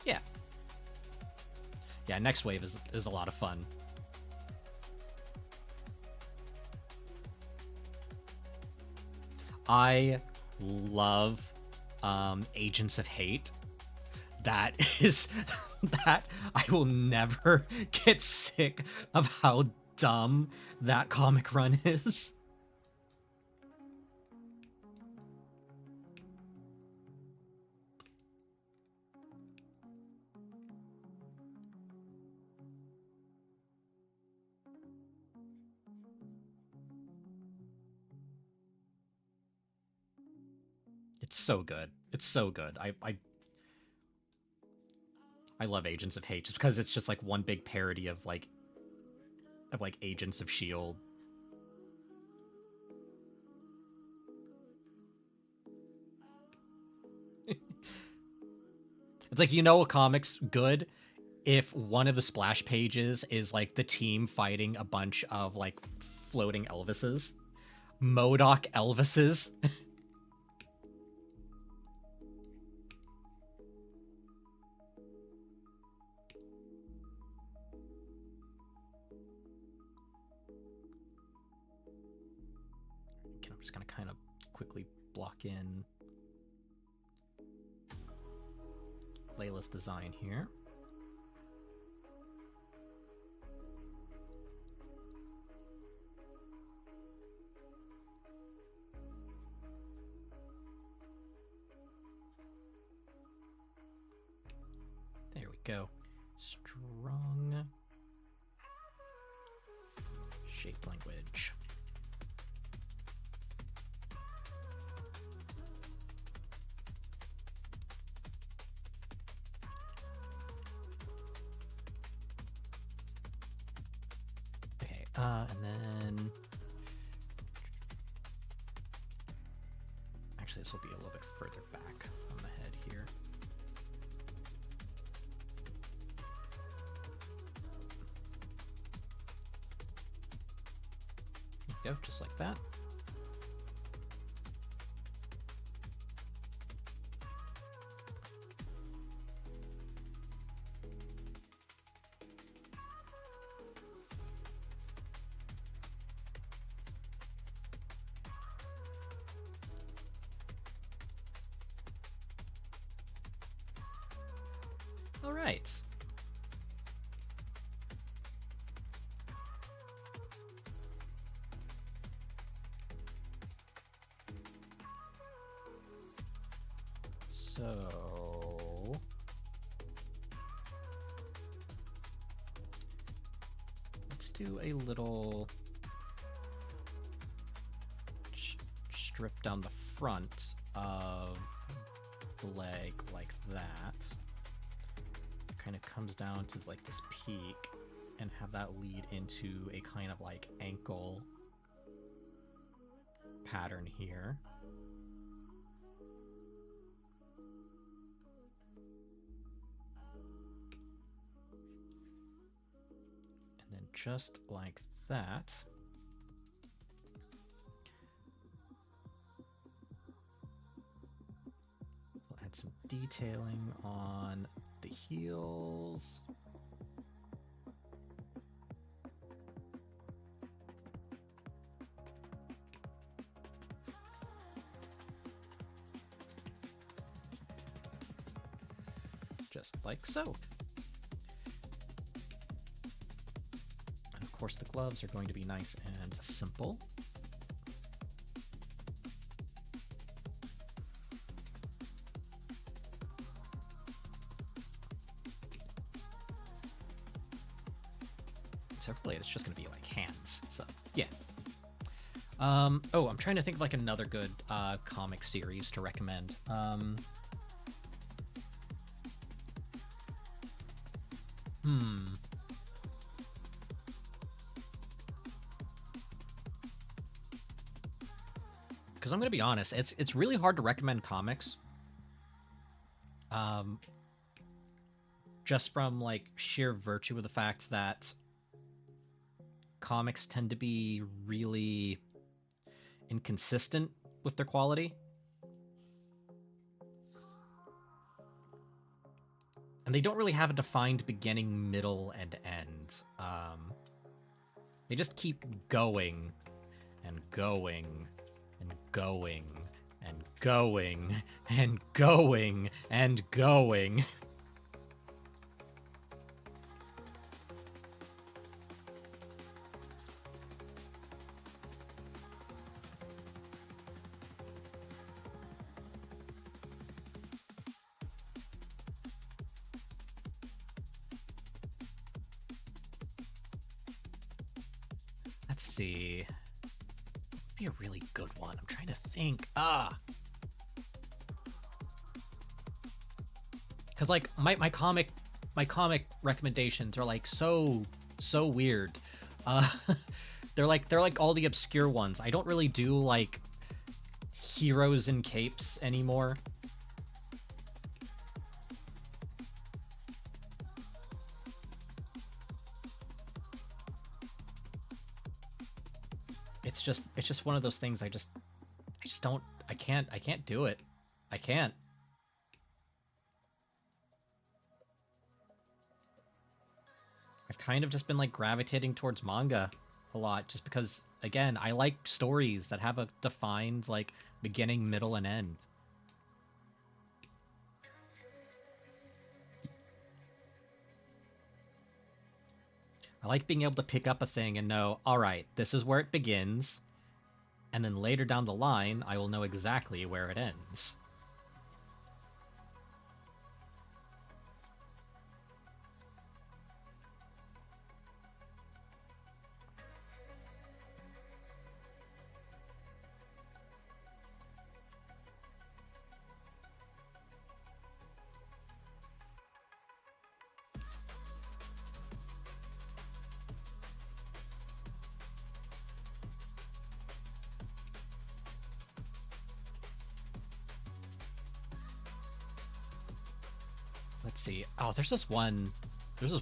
Yeah. Yeah, Next Wave is a lot of fun. I love Agents of Hate. That is that I will never get sick of how dumb that comic run is. It's so good. It's so good. I love Agents of Hate just because it's just like one big parody of like Agents of S.H.I.E.L.D. It's like, you know, a comic's good if one of the splash pages is like the team fighting a bunch of like floating Elvises. MODOK Elvises. I'm just gonna kind of quickly block in playlist design here. There we go. Strong shape language. Okay, and then actually this will be a little bit further back on the head here. There you go, just like that. All right. So let's do a little strip down the front of the leg like that. Kind of comes down to like this peak and have that lead into a kind of like ankle pattern here. And then just like that, we'll add some detailing on the heels. just like so. And of course the gloves are going to be nice and simple. So really, it's just going to be like hands. So yeah. Oh, I'm trying to think of like another good comic series to recommend. Because I'm going to be honest, it's really hard to recommend comics. Just from like sheer virtue of the fact that comics tend to be really inconsistent with their quality. And they don't really have a defined beginning, middle, and end. They just keep going and going and going and going and going and going. Let's see. Be a really good one. I'm trying to think. Because like my comic recommendations are like so weird. They're like all the obscure ones. I don't really do like heroes in capes anymore. It's just one of those things I just don't I can't do it. I can't. I've kind of just been like gravitating towards manga a lot just because again, I like stories that have a defined like beginning, middle, and end. I like being able to pick up a thing and know, all right, this is where it begins, and then later down the line, I will know exactly where it ends. Let's see. Oh, there's this one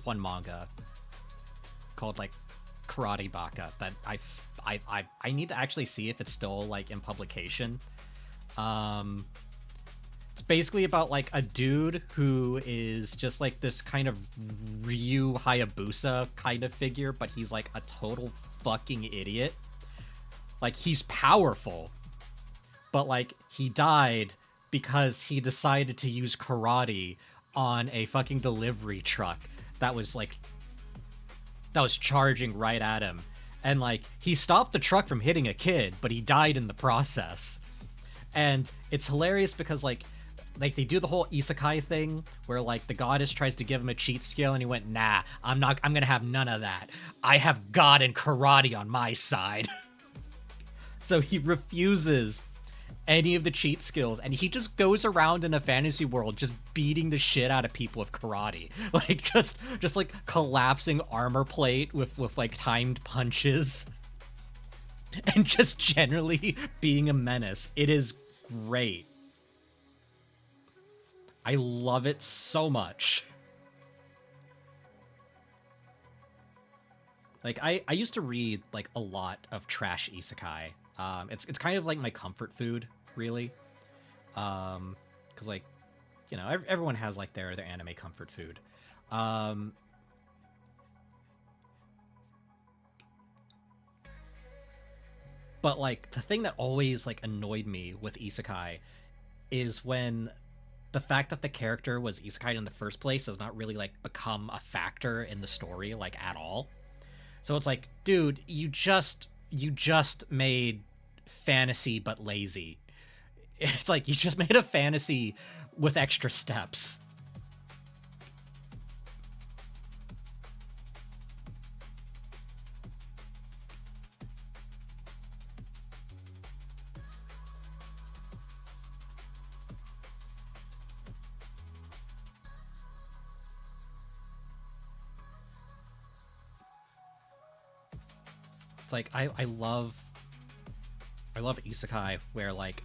manga called like Karate Baka that I need to actually see if it's still like in publication. It's basically about like a dude who is just like this kind of Ryu Hayabusa kind of figure, but he's like a total fucking idiot. Like he's powerful, but like he died because he decided to use karate on a fucking delivery truck that was charging right at him. And like he stopped the truck from hitting a kid, but he died in the process. And it's hilarious because like they do the whole isekai thing where like the goddess tries to give him a cheat skill and he went, nah, I'm gonna have none of that. I have God and karate on my side. So he refuses any of the cheat skills, and he just goes around in a fantasy world just beating the shit out of people with karate. Like just like collapsing armor plate with like timed punches. And just generally being a menace. It is great. I love it so much. Like I used to read like a lot of trash isekai. It's kind of like my comfort food, really. Because like, you know, everyone has like their anime comfort food. But like the thing that always like annoyed me with isekai is when the fact that the character was isekai in the first place does not really like become a factor in the story like at all. So it's like, dude, you just made fantasy but lazy. It's like you just made a fantasy with extra steps. It's like I love isekai where like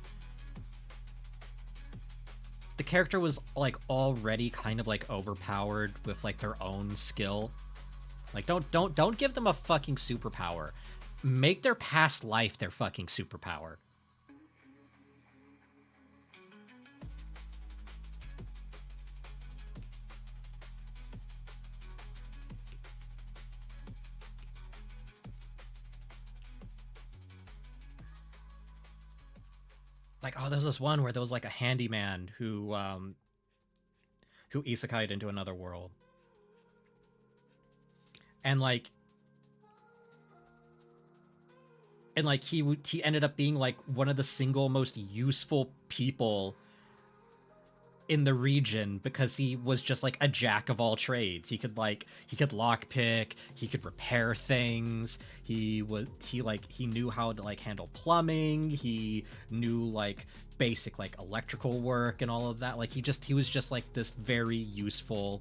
the character was like already kind of like overpowered with like their own skill. Like don't give them a fucking superpower. Make their past life their fucking superpower. Like, oh, there's this one where there was like a handyman who isekai'd into another world. And like he ended up being like one of the single most useful people in the region because he was just like a jack of all trades. He could lockpick, he could repair things, he knew how to like handle plumbing, he knew like basic like electrical work and all of that. Like he was just like this very useful,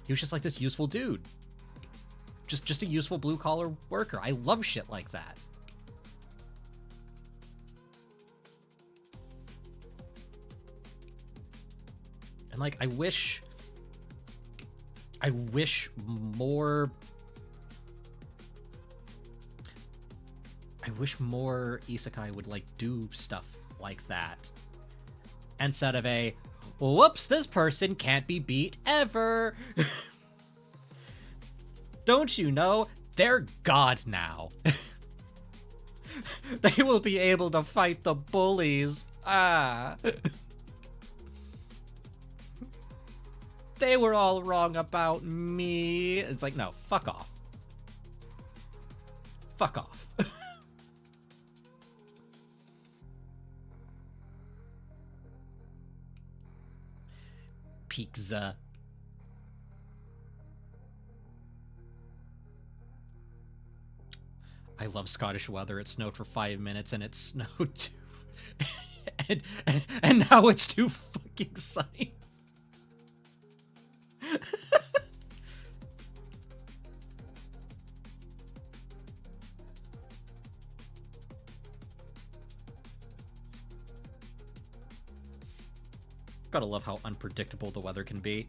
he was just like this useful dude. Just a useful blue collar worker. I love shit like that. And like I wish more isekai would like do stuff like that instead of a whoops, this person can't be beat ever. Don't you know they're God now? They will be able to fight the bullies. They were all wrong about me. It's like, no, fuck off. Fuck off. Pizza. I love Scottish weather. It snowed for 5 minutes and it snowed too. and now it's too fucking sunny. Gotta love how unpredictable the weather can be.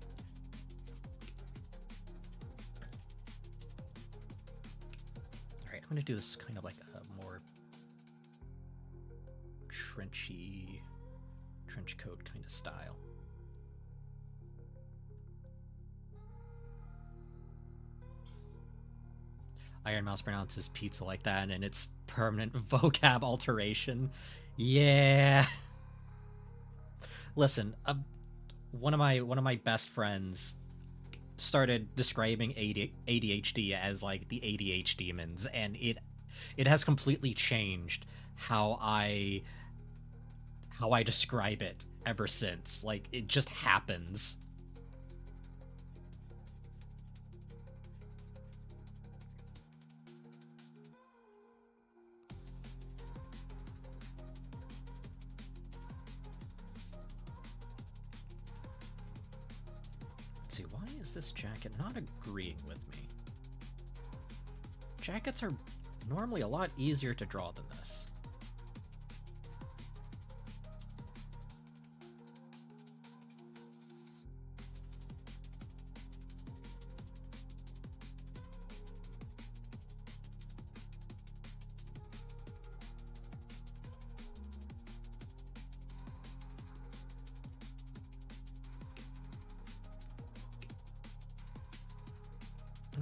Alright, I'm gonna do this kind of like a more trench coat kind of style. Iron Mouse pronounces pizza like that, and it's permanent vocab alteration. Yeah. Listen, one of my best friends started describing ADHD as like the ADH demons, and it has completely changed how I describe it ever since. Like, it just happens. Let's see, why is this jacket not agreeing with me? Jackets are normally a lot easier to draw than this.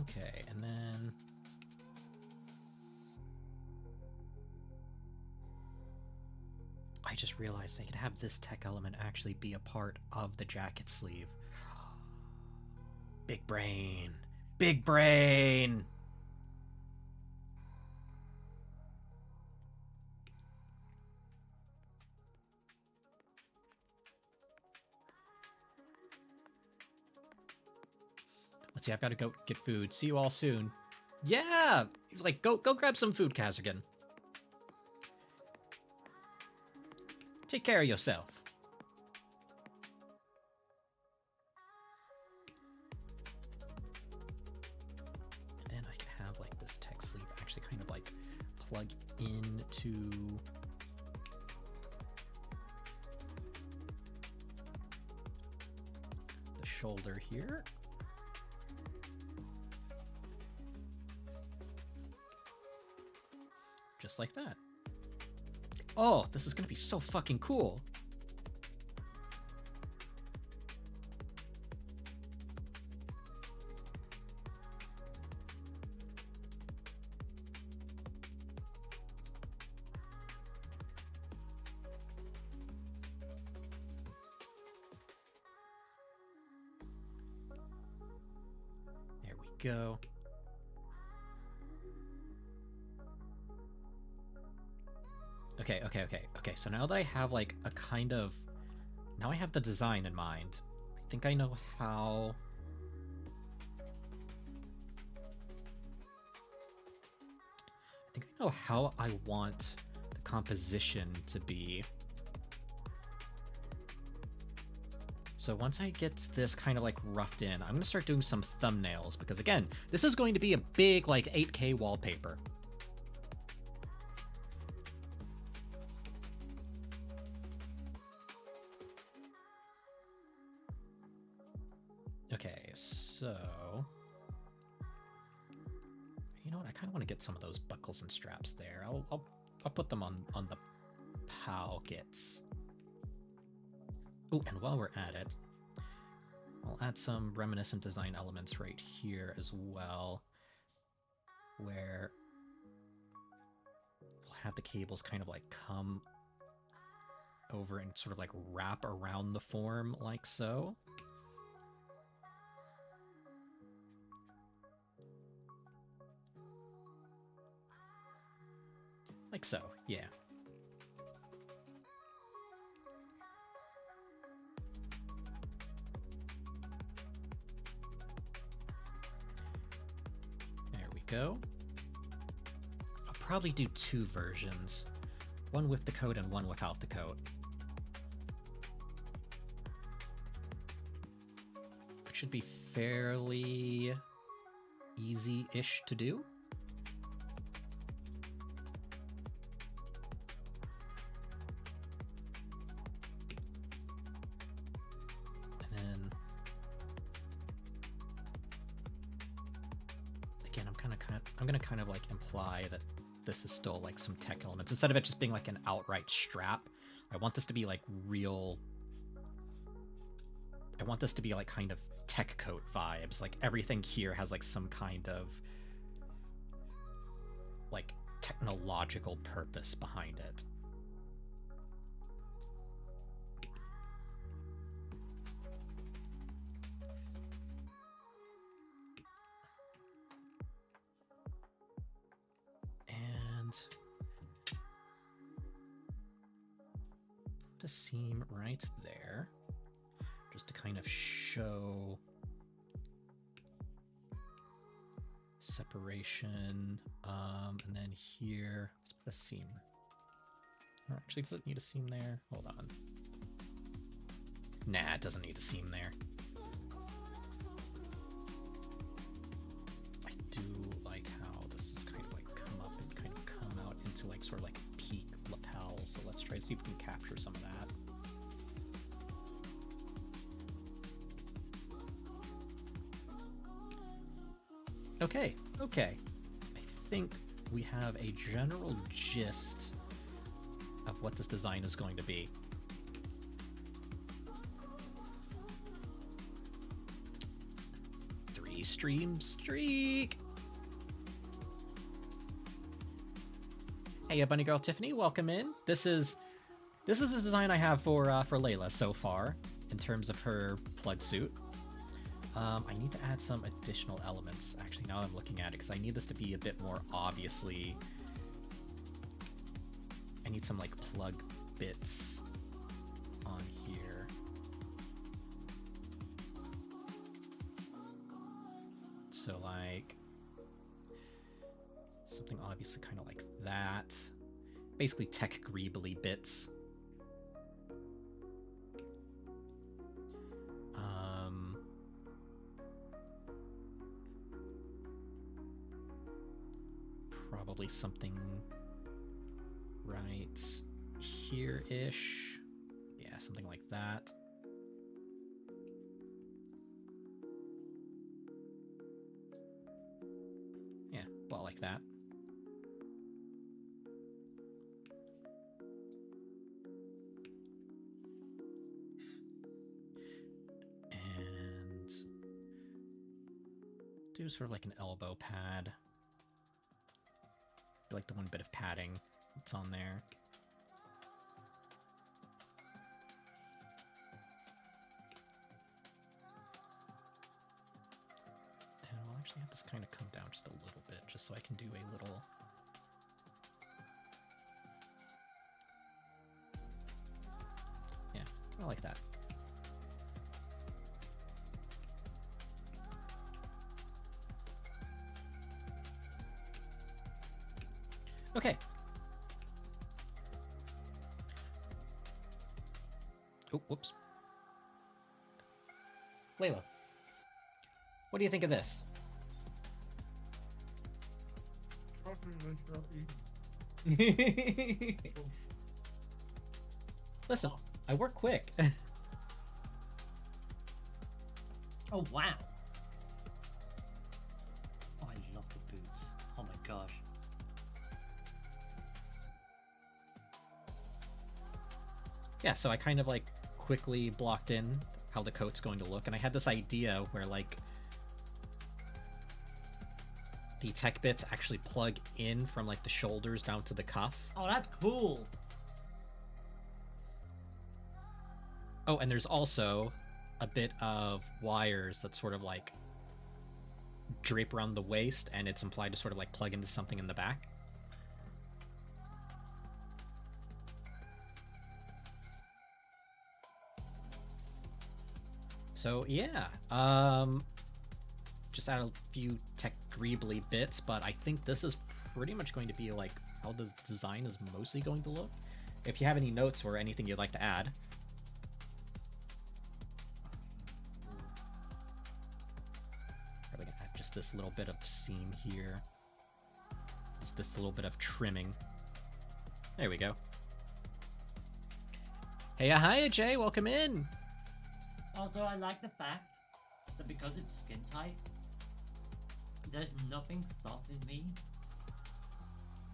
Okay, and then just realized I could have this tech element actually be a part of the jacket sleeve. Big brain. Big brain! Let's see, I've got to go get food. See you all soon. Yeah! Like, go grab some food, Kazurgan. Take care of yourself. And then I can have, like, this tech sleeve actually kind of, like, plug into... the shoulder here. Just like that. Oh, this is gonna be so fucking cool. There we go. Okay, so now that I have, like, a kind of... Now I have the design in mind. I think I know how... I think I know how I want the composition to be. So once I get this kind of, like, roughed in, I'm going to start doing some thumbnails, because, again, this is going to be a big, like, 8K wallpaper. Okay, so... You know what? I kind of want to get some of those buckles and straps there. I'll put them on the pockets. Oh, and while we're at it, I'll add some reminiscent design elements right here as well, where we'll have the cables kind of like come over and sort of like wrap around the form like so. Like so, yeah. There we go. I'll probably do 2 versions. One with the coat and one without the coat. Which should be fairly easy-ish to do. I'm gonna kind of like imply that this is still like some tech elements instead of it just being like an outright strap. I want this to be like real. I want this to be like kind of tech coat vibes. Like everything here has like some kind of like technological purpose behind it. Put a seam right there just to kind of show separation. And then here, let's put a seam. Actually, does it need a seam there? Hold on. Nah, it doesn't need a seam there. I do like how this is kind of like come up and kind of come out into like sort of like a peak lapel. So let's try to see if we can capture some of that. Okay. I think we have a general gist of what this design is going to be. Three-stream streak! Hey, Bunny Girl Tiffany, welcome in. This is This is the design I have for Layla so far, in terms of her plug suit. I need to add some additional elements, actually, now I'm looking at it, because I need this to be a bit more obviously... I need some, like, plug bits on here. So, like... something obviously kind of like that. Basically tech greebly bits. Probably something right here-ish. Yeah, something like that. Yeah, about like that. And do sort of like an elbow pad. Like the one bit of padding that's on there. And we'll actually have this kind of come down just a little bit, just so I can do a little... yeah, kind of like that. Okay. Oh, whoops. Layla, what do you think of this? Listen, I work quick. Oh, wow. Oh, I love the boots. Oh my gosh. Yeah, so I kind of like quickly blocked in how the coat's going to look, and I had this idea where like the tech bits actually plug in from like the shoulders down to the cuff. Oh, that's cool. Oh, and there's also a bit of wires that sort of like drape around the waist, and it's implied to sort of like plug into something in the back. So yeah, just add a few tech greebly bits, but I think this is pretty much going to be like how the design is mostly going to look. If you have any notes or anything you'd like to add. Probably gonna add just this little bit of seam here. Just this little bit of trimming. There we go. Hey, hi, Jay, welcome in. Also, I like the fact that because it's skin tight, there's nothing stopping me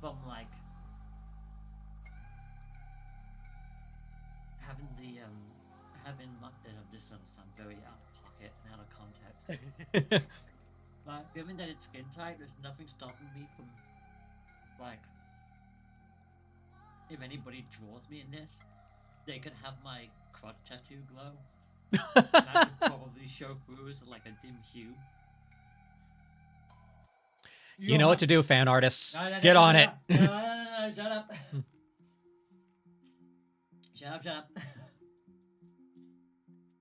from like having the having my this doesn't sound very out of pocket and out of context. But given that it's skin tight, there's nothing stopping me from like if anybody draws me in this, they could have my crotch tattoo glow. And I could probably show through as like a dim hue. You know what to do, fan artists. Get on it. No, shut up. Shut up.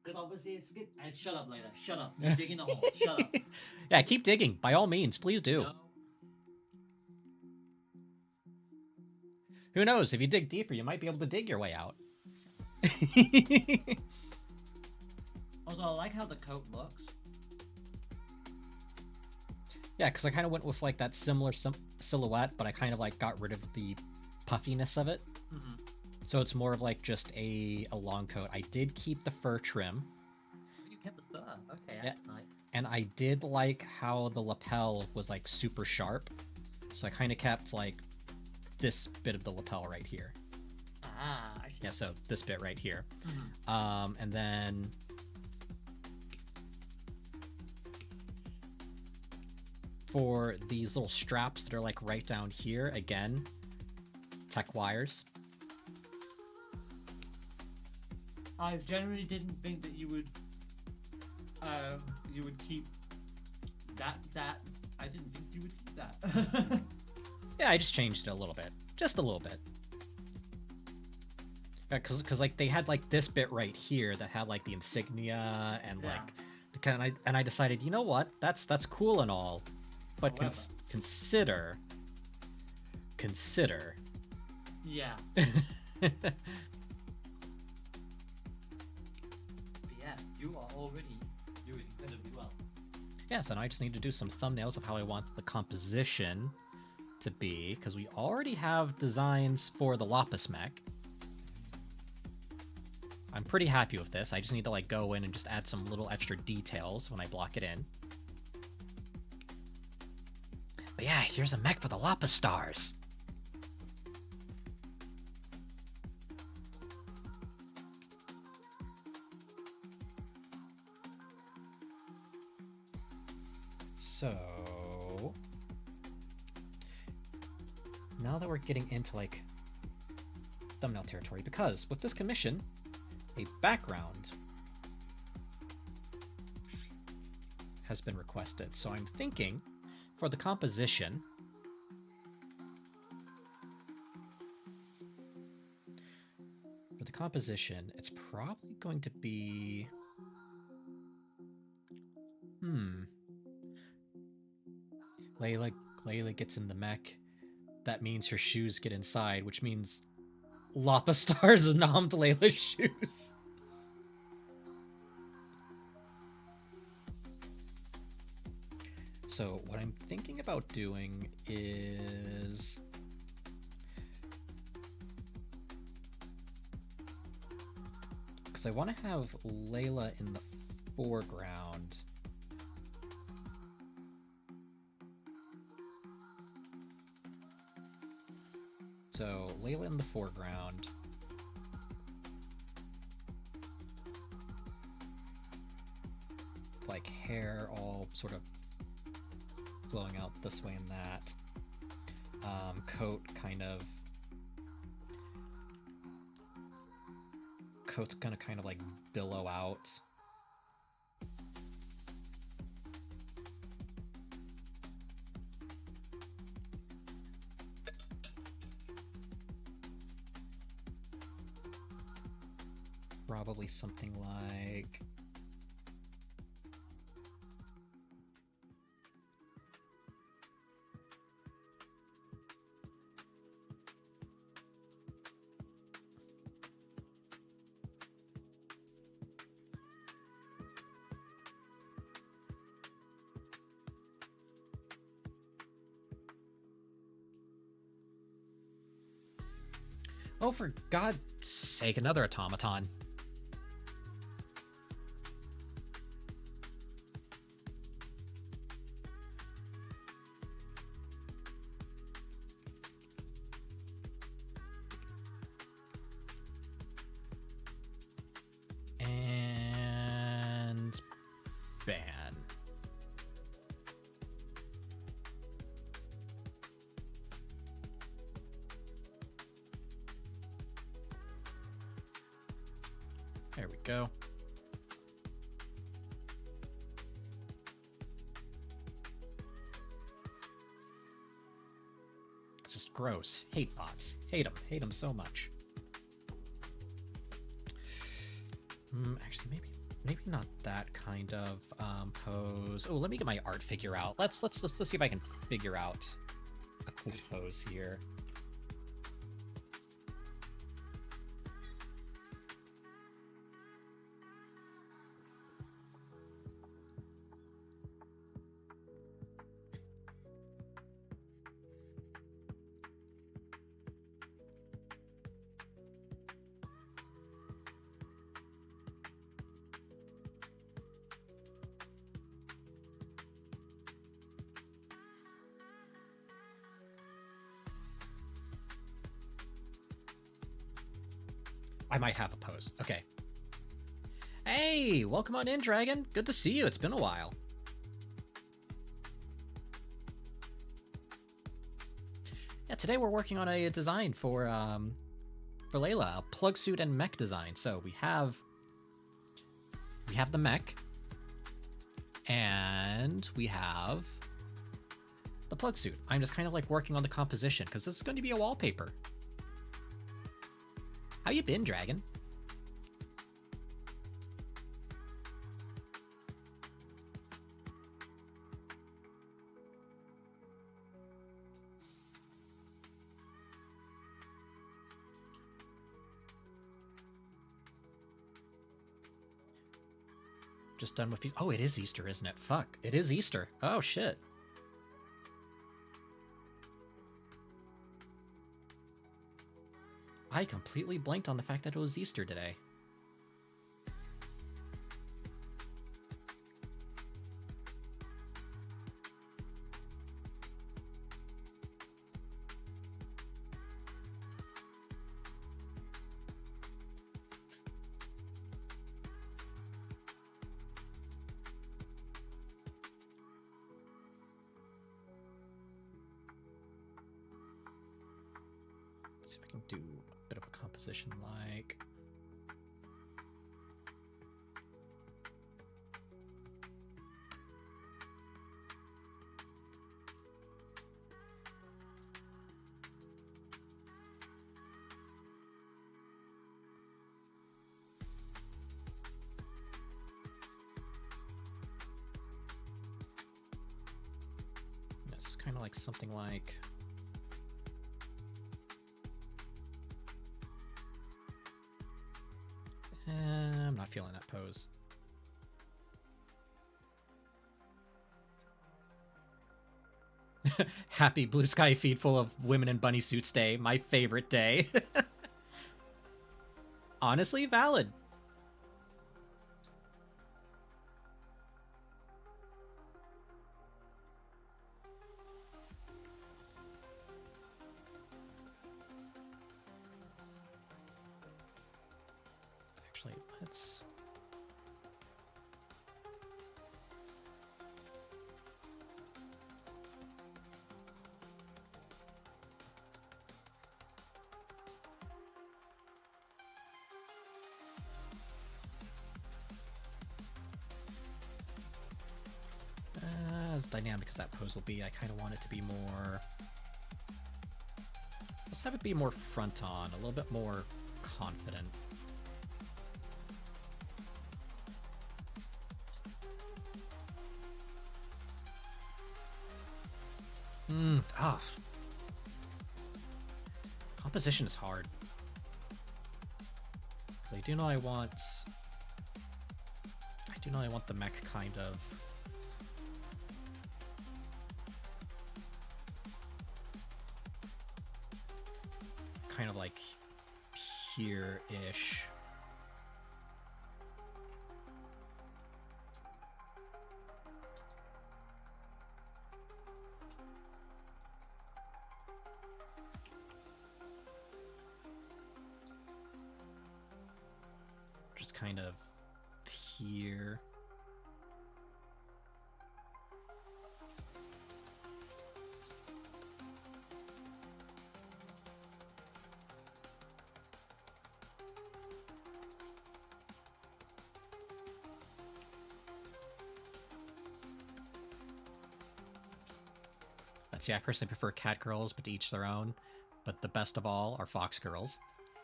Because obviously it's good. And shut up later. Shut up. You're digging the hole. Shut up. Yeah, keep digging. By all means, please do. No. Who knows? If you dig deeper, you might be able to dig your way out. Also, I like how the coat looks. Yeah, because I kind of went with like that similar silhouette, but I kind of like got rid of the puffiness of it. Mm-hmm. So it's more of like just a long coat. I did keep the fur trim. You kept the fur. Okay, Yeah. that's nice. And I did like how the lapel was like super sharp. So I kind of kept like this bit of the lapel right here. Ah, I see. Yeah, so this bit right here. Mm-hmm. And then for these little straps that are like right down here, again, tech wires. I generally didn't think that you would keep that. I didn't think you would keep that. Yeah, I just changed it a little bit. Just a little bit. Because like they had like this bit right here that had like the insignia and Yeah. like the kind of, and I decided, you know what, that's cool and all, but However. consider Yeah. But yeah, you are already doing incredibly well. Yes, and I just need to do some thumbnails of how I want the composition to be, because we already have designs for the Lapis mech. I'm pretty happy with this. I just need to like go in and just add some little extra details when I block it in. But yeah, here's a mech for the Lapis stars. So now that we're getting into like thumbnail territory, because with this commission, a background has been requested. So I'm thinking for the composition, it's probably going to be Layla gets in the mech. That means her shoes get inside, which means Lapis stars nommed Layla's shoes. So what I'm thinking about doing is because I want to have Layla in the foreground. So Layla in the foreground. Like hair all sort of flowing out this way and that. Coat coat's gonna kind of like billow out. Probably something like oh, for God's sake, another automaton. And ban. There we go. It's just gross. Hate bots. Hate them. Hate them so much. Actually, maybe not that kind of pose. Oh, let me get my art figure out. Let's see if I can figure out a cool pose here. I might have a pose. Okay. Hey, welcome on in, Dragon. Good to see you. It's been a while. Yeah, today we're working on a design for Layla, a plug suit and mech design. So we have we have the mech, and we have the plug suit. I'm just kind of like working on the composition because this is going to be a wallpaper. How you been, Dragon? Just done with... Oh, it is Easter, isn't it? Fuck. It is Easter. Oh, shit. I completely blanked on the fact that it was Easter today. See if I can do a bit of a composition like... Yes, kind of like something like... I'm not feeling that pose. Happy blue sky feed full of women in bunny suits day. My favorite day. Honestly, valid. Actually, let's... as dynamic as that pose will be, I kind of want it to be more... Let's have it be more front on, a little bit more confident. Composition is hard. 'Cause I do know I want the mech kind of... kind of like here-ish. Just kind of here. See, I personally prefer cat girls, but to each their own. But the best of all are fox girls.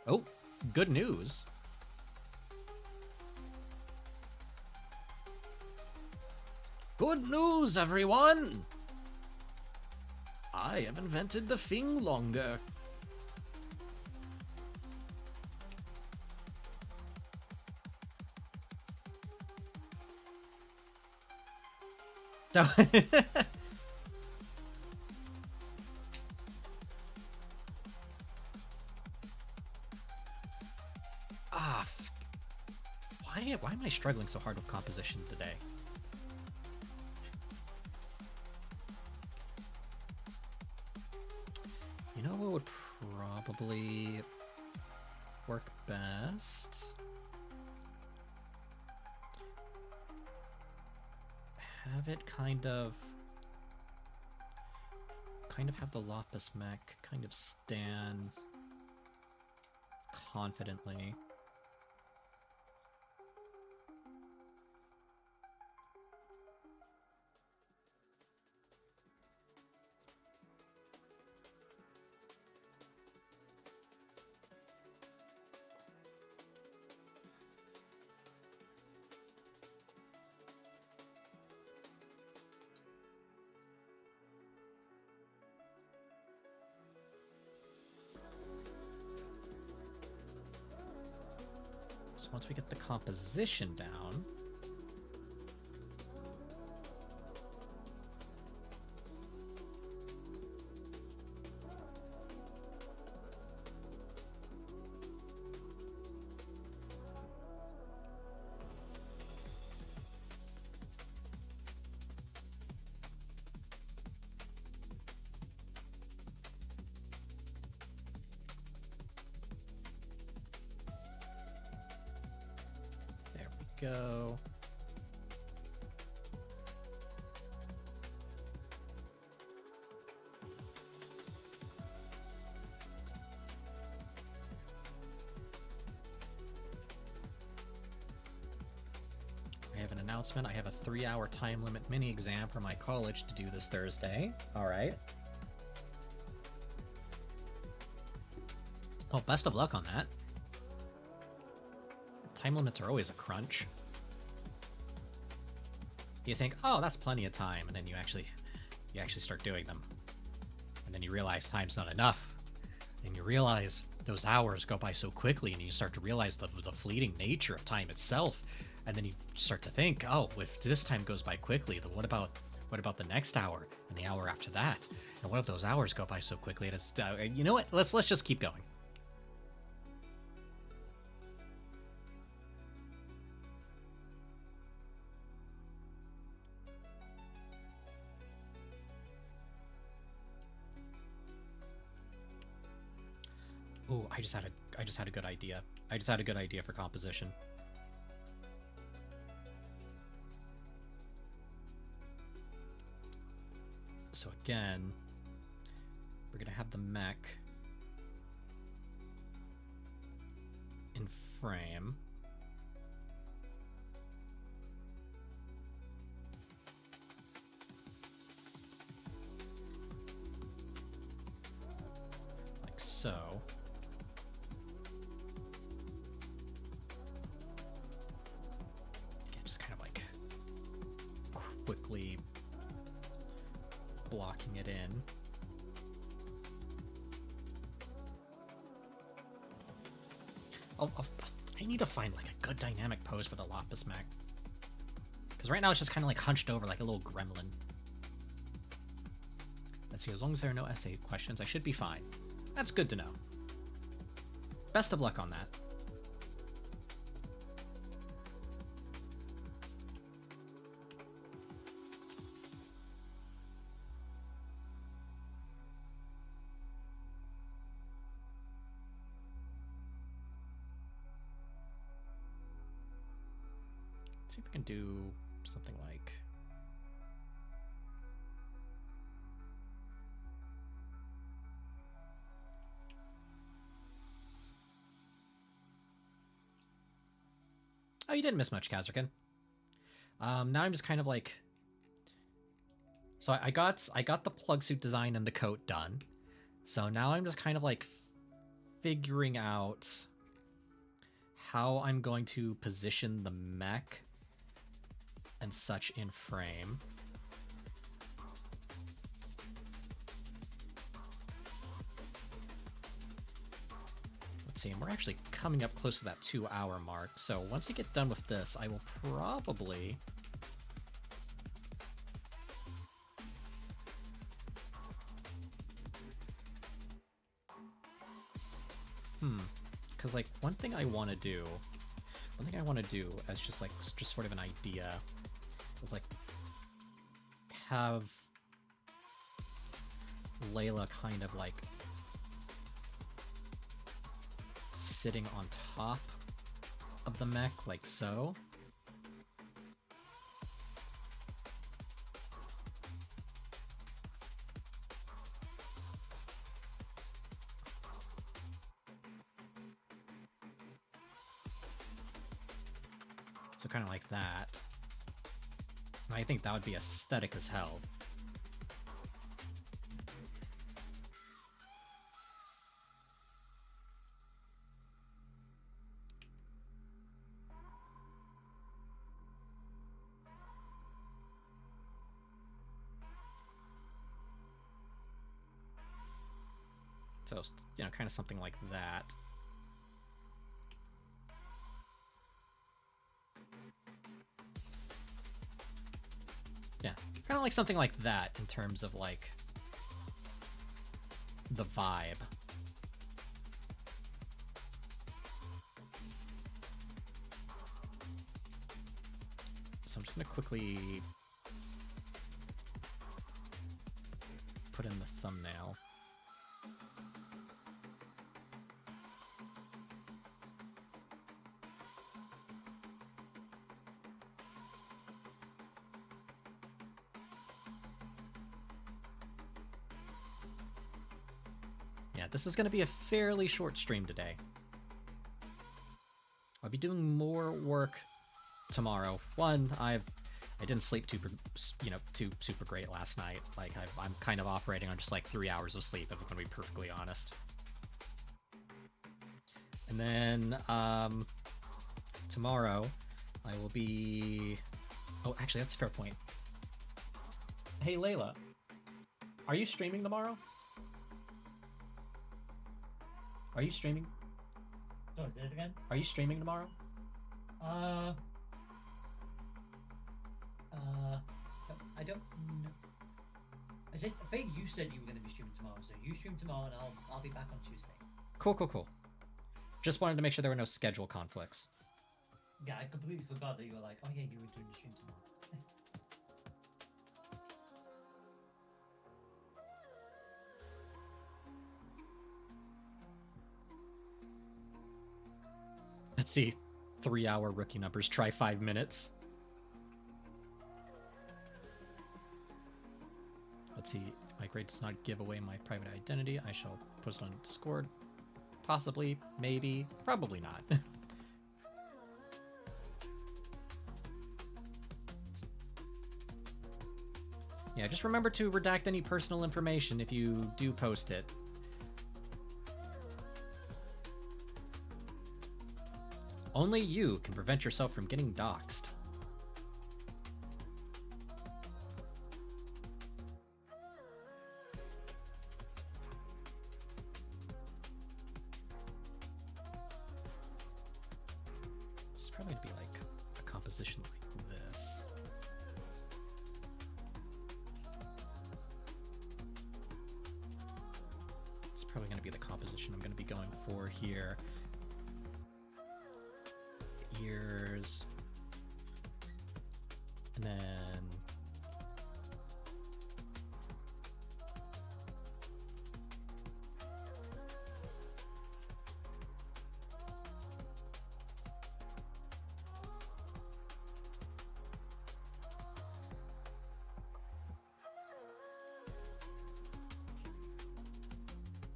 Oh, good news. Good news, everyone! I have invented the thing longer. Why am I struggling so hard with composition today? You know what would probably work best? Have it kind of have the Lapis mech kind of stand confidently. once we get the composition down... go. I have an announcement. I have a 3-hour time limit mini exam for my college to do this Thursday. All right. Well, best of luck on that. Time limits are always a crunch. You think, oh, that's plenty of time, and then you actually start doing them. And then you realize time's not enough. And you realize those hours go by so quickly, and you start to realize the fleeting nature of time itself. And then you start to think, oh, if this time goes by quickly, then what about the next hour and the hour after that? And what if those hours go by so quickly? And it's, you know what? Let's just keep going. Ooh, I just had a good idea. I just had a good idea for composition. So again, we're gonna have the mech in frame. Like so. Again, just kind of like quickly blocking it in. I need to find like a good dynamic pose for the Lapis mech. Because right now it's just kind of like hunched over like a little gremlin. Let's see, as long as there are no essay questions, I should be fine. That's good to know. Best of luck on that. Let's see if we can do something like... Oh, you didn't miss much, Kazarkin. Now I'm just kind of like... So I got the plug suit design and the coat done. So now I'm just kind of like figuring out how I'm going to position the mech and such in frame. Let's see, and we're actually coming up close to that 2-hour mark. So once we get done with this, I will probably... Because like one thing I want to do as just sort of an idea is like have Layla kind of like sitting on top of the mech like so. So kind of like that. I think that would be aesthetic as hell. So, you know, kind of something like that. Yeah, kind of like something like that in terms of like the vibe. So I'm just gonna quickly put in the thumbnail. Yeah, this is going to be a fairly short stream today. I'll be doing more work tomorrow. One, I didn't sleep too super great last night. Like I'm kind of operating on just like 3 hours of sleep, if I'm going to be perfectly honest. And then tomorrow I will be. Oh, actually, that's a fair point. Hey, Layla, are you streaming tomorrow? Are you streaming? Sorry, say it again? Are you streaming tomorrow? I don't know. I think you said you were going to be streaming tomorrow, so you stream tomorrow and I'll be back on Tuesday. Cool. Just wanted to make sure there were no schedule conflicts. Yeah, I completely forgot that you were like, oh yeah, you were doing the stream tomorrow. Let's see. 3-hour rookie numbers. Try 5 minutes. Let's see. My grade does not give away my private identity. I shall post on Discord. Possibly. Maybe. Probably not. Yeah, just remember to redact any personal information if you do post it. Only you can prevent yourself from getting doxxed. It's probably to be like a composition like this. It's probably going to be the composition I'm going to be going for here. Ears, and then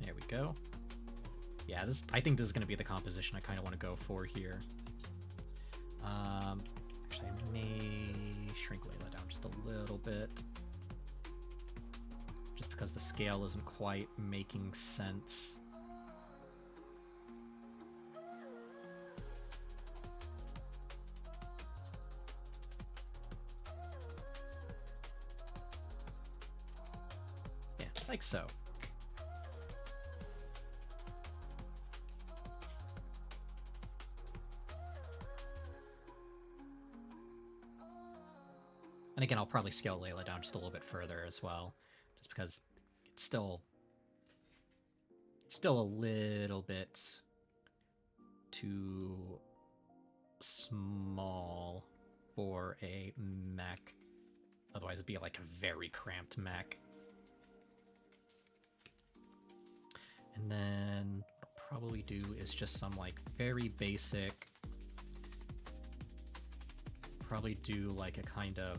there we go. Yeah, I think this is going to be the composition I kind of want to go for here. Actually, I may shrink Layla down just a little bit. Just because the scale isn't quite making sense. Yeah, like so. And again, I'll probably scale Layla down just a little bit further as well, just because it's still a little bit too small for a mech. Otherwise, it'd be like a very cramped mech. And then what I'll probably do is just some like very basic. Probably do like a kind of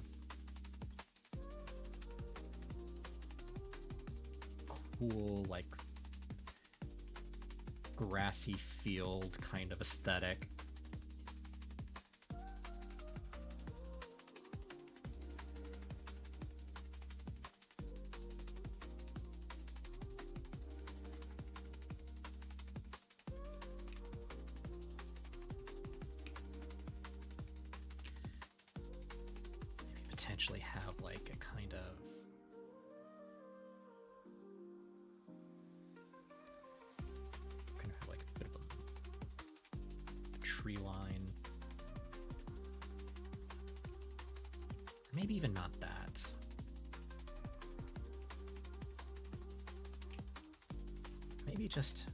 cool, like grassy field kind of aesthetic. Maybe potentially have like a kind of tree line. Maybe even not that. maybe just...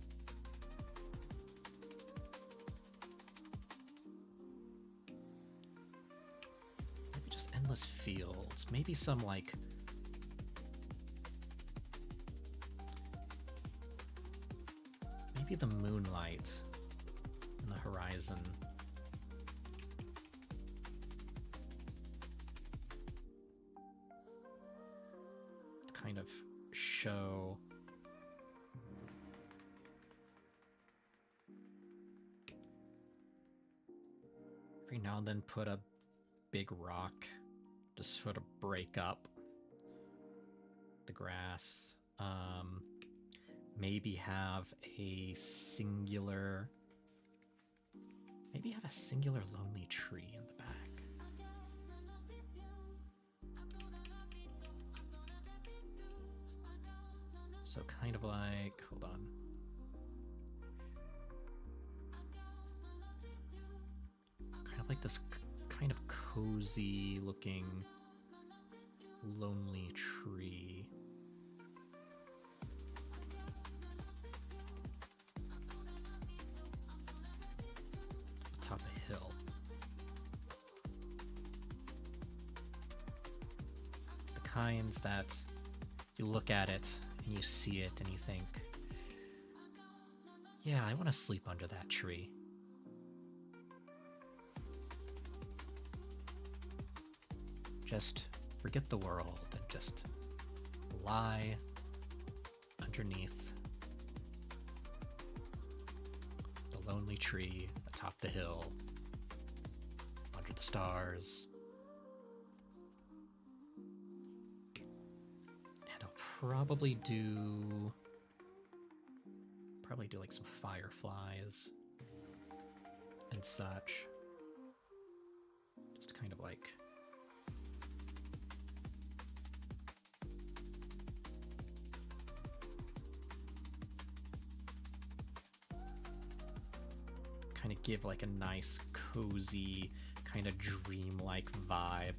maybe just endless fields. Maybe some, like... maybe the moonlight in the horizon. To kind of show... every now and then put a big rock to sort of break up the grass. Maybe have a singular... maybe have a singular lonely tree in the back. So kind of like... hold on. Kind of like this kind of cozy looking lonely tree. Atop a hill. The kinds that you look at it and you see it and you think, yeah, I want to sleep under that tree. Just forget the world and just lie underneath the lonely tree atop the hill, under the stars. And I'll probably do like some fireflies and such. Just kind of like kind of give like a nice, cozy, kind of dreamlike vibe.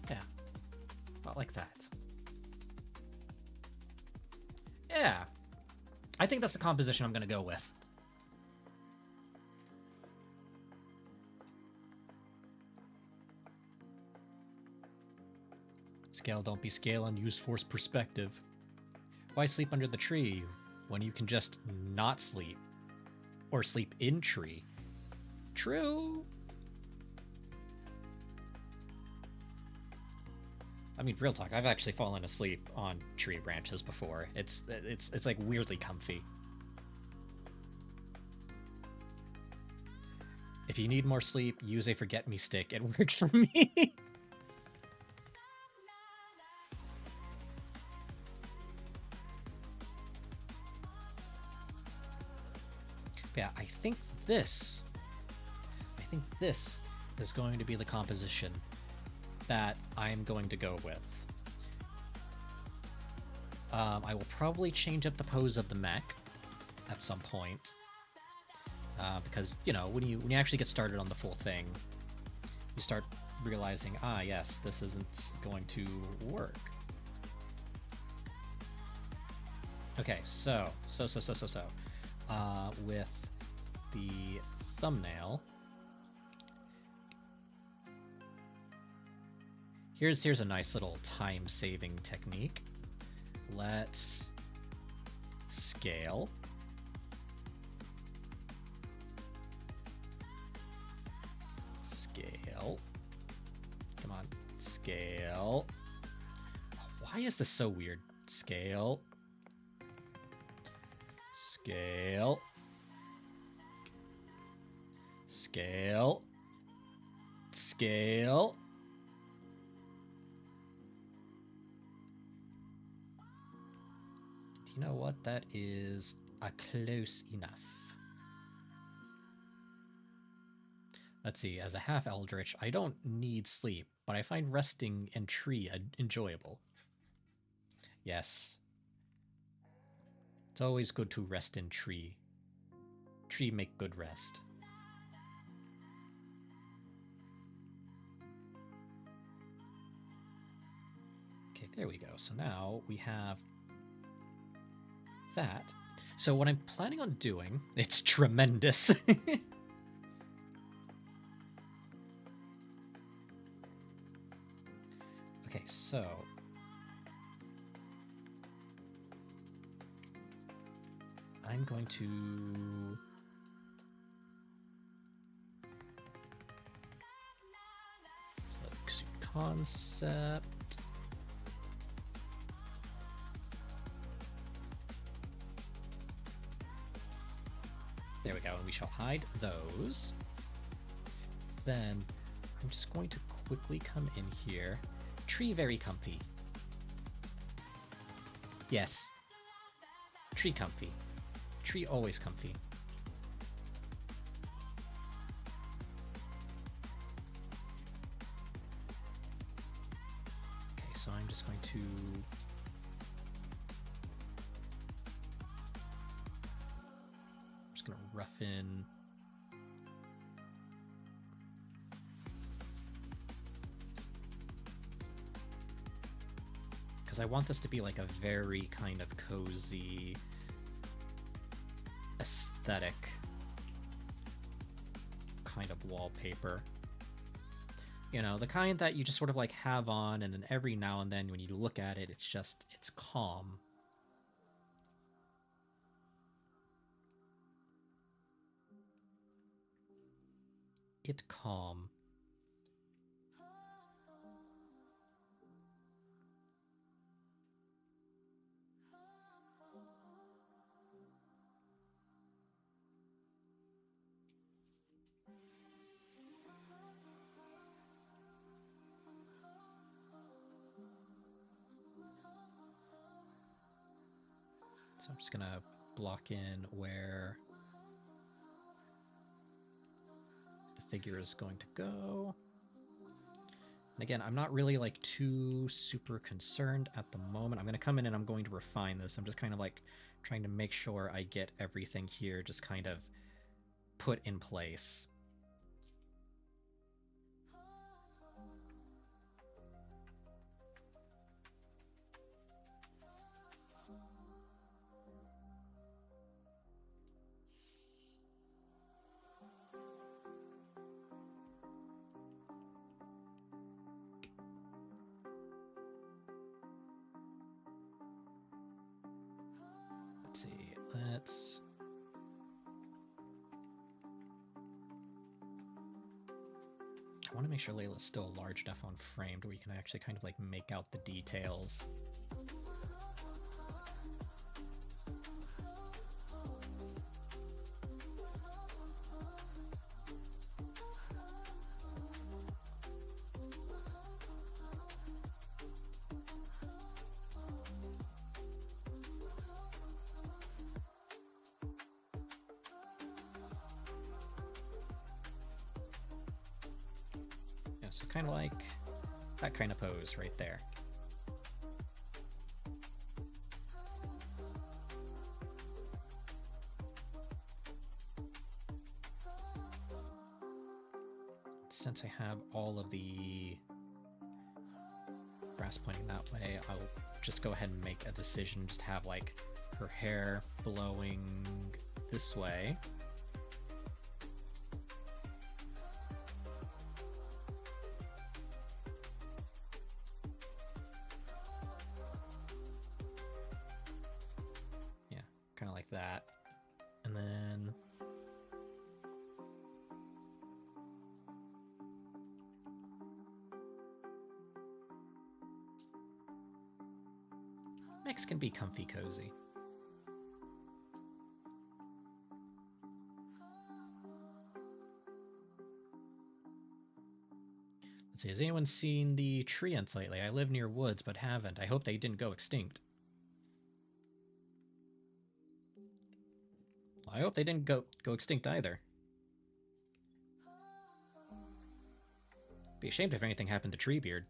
Yeah, about like that. Yeah, I think that's the composition I'm gonna go with. Scale, don't be scale, and use force perspective. Why sleep under the tree when you can just not sleep? Or sleep in tree? True. I mean, real talk, I've actually fallen asleep on tree branches before. It's like weirdly comfy. If you need more sleep, use a forget me stick. It works for me. Yeah, I think this is going to be the composition that I'm going to go with. I will probably change up the pose of the mech at some point, because you know when you actually get started on the full thing, you start realizing, ah, yes, this isn't going to work. Okay, so with the thumbnail, here's a nice little time-saving technique. Let's scale. Scale. Come on, scale. Why is this so weird? Scale. Scale. Scale. Scale. Do you know what? That is close enough. Let's see, as a half eldritch, I don't need sleep, but I find resting in tree enjoyable. Yes. It's always good to rest in tree. Tree make good rest. There we go. So now we have that. So what I'm planning on doing, it's tremendous. Okay, so I'm going to exude concept. There we go, and we shall hide those. Then I'm just going to quickly come in here. Tree very comfy. Yes. Tree comfy. Tree always comfy. Okay, so I'm just going to rough in because I want this to be like a very kind of cozy aesthetic kind of wallpaper. You know, the kind that you just sort of like have on, and then every now and then when you look at it, it's calm. It calm. So I'm just gonna block in where the figure is going to go. And again, I'm not really like too super concerned at the moment. I'm gonna come in and I'm going to refine this. I'm just kind of like trying to make sure I get everything here just kind of put in place. Let's see, let's... I want to make sure Layla's still large enough on framed where you can actually kind of like make out the details. So kind of like that kind of pose right there. Since I have all of the brass pointing that way, I'll just go ahead and make a decision, just have like her hair blowing this way. Kind of like that. And then mechs can be comfy cozy. Let's see, has anyone seen the tree ants lately? I live near woods but haven't. I hope they didn't go extinct. I hope they didn't go extinct either. Be ashamed if anything happened to Treebeard.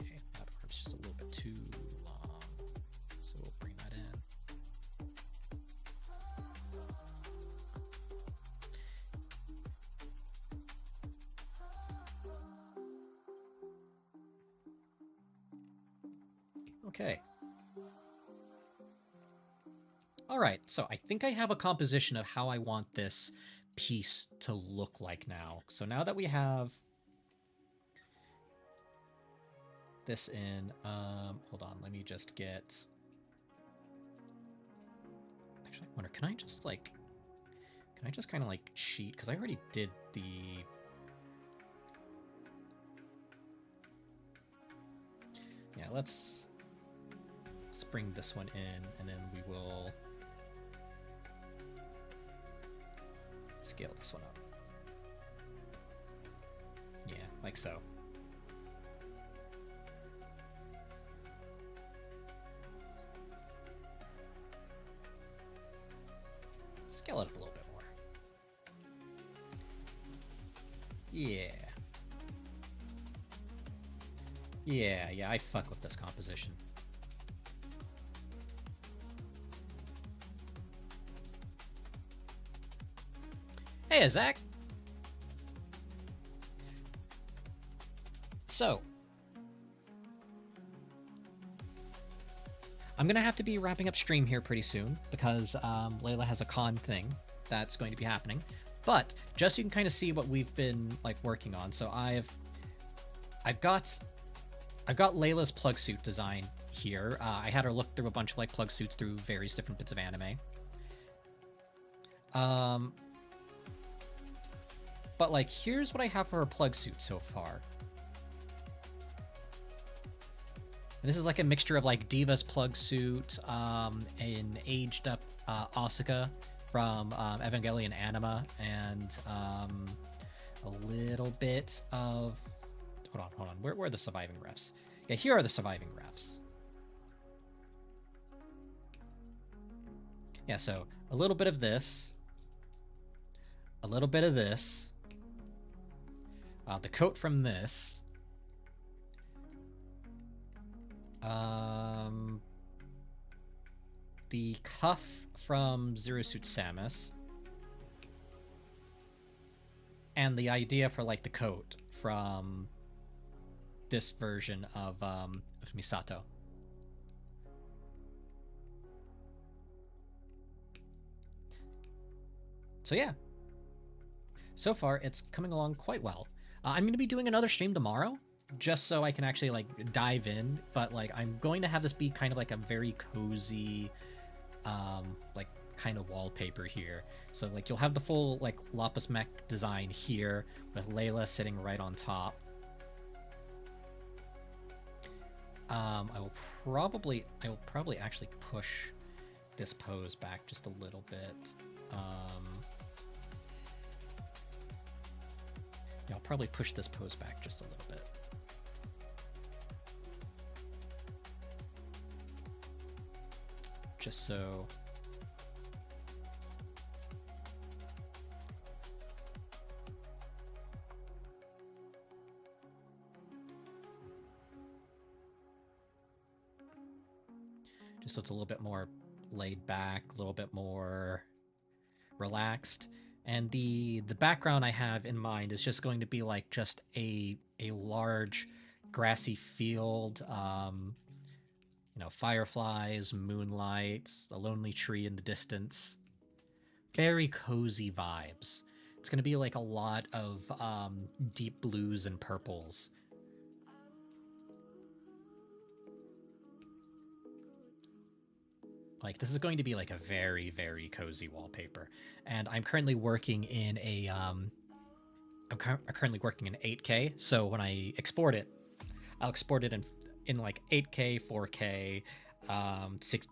Okay, that orb's just a little bit too long, so we'll bring that in. Okay. All right, so I think I have a composition of how I want this piece to look like now. So now that we have this in, hold on, let me just get, actually, I wonder, can I just kind of like cheat? Because I already did the, yeah, let's bring this one in, and then we will scale this one up. Yeah, like so. Scale it up a little bit more. Yeah. Yeah, I fuck with this composition. Hey, Zach. So, I'm gonna have to be wrapping up stream here pretty soon because Layla has a con thing that's going to be happening. But just so you can kind of see what we've been like working on. So I've got Layla's plug suit design here. I had her look through a bunch of like plug suits through various different bits of anime. But like, here's what I have for her plug suit so far. And this is like a mixture of like Diva's plug suit, an aged up Asuka from Evangelion Anima, and a little bit of, hold on, where are the surviving refs? Yeah, here are the surviving refs. Yeah, so a little bit of this, a little bit of this, the coat from this, the cuff from Zero Suit Samus, and the idea for like the coat from this version of Misato. So yeah, so far it's coming along quite well. I'm going to be doing another stream tomorrow, just so I can actually like dive in, but like I'm going to have this be kind of like a very cozy like kind of wallpaper here. So like you'll have the full like Lapis Mech design here with Layla sitting right on top. I will probably actually push this pose back just a little bit. Yeah, I'll probably push this pose back just a little bit. Just so it's a little bit more laid back, a little bit more relaxed. And the background I have in mind is just going to be like just a large grassy field, you know, fireflies, moonlight, a lonely tree in the distance. Very cozy vibes. It's going to be like a lot of deep blues and purples. Like, this is going to be like a very, very cozy wallpaper. And I'm currently working in a, I'm currently working in 8K. So when I export it, I'll export it in like 8K, 4K,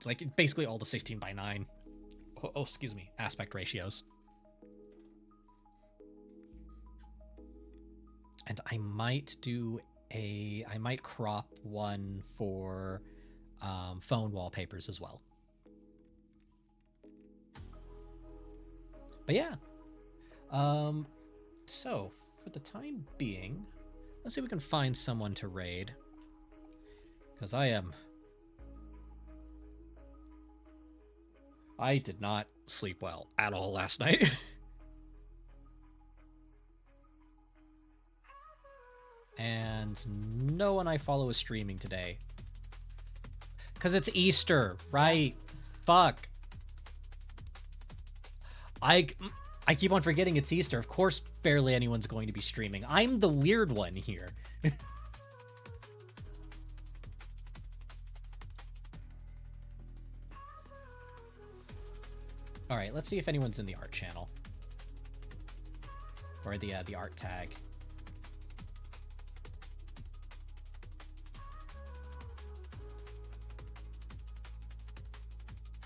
like basically all the 16:9, excuse me, aspect ratios. And I might crop one for phone wallpapers as well. But yeah, so for the time being, let's see if we can find someone to raid. Because I did not sleep well at all last night. And no one I follow is streaming today. Because it's Easter, right? Fuck. I keep on forgetting it's Easter. Of course, barely anyone's going to be streaming. I'm the weird one here. All right, let's see if anyone's in the art channel. Or the art tag.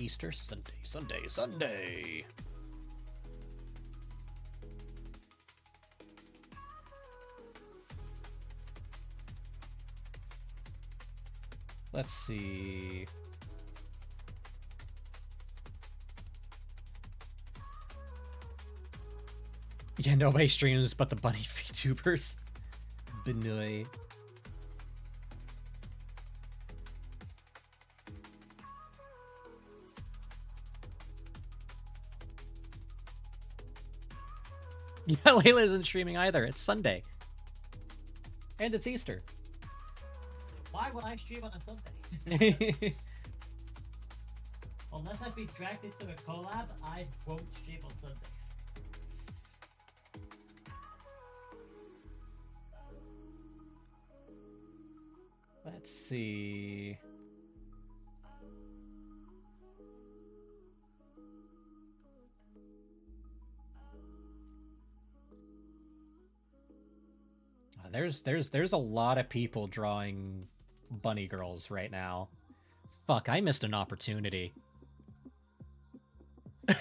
Easter Sunday, Sunday, Sunday. Let's see. Yeah, nobody streams but the bunny VTubers. Benoy. Yeah, Layla isn't streaming either. It's Sunday. And it's Easter. Why would I stream on a Sunday? Unless I've been dragged into a collab, I won't stream on Sundays. Let's see. There's a lot of people drawing bunny girls right now. Fuck, I missed an opportunity. I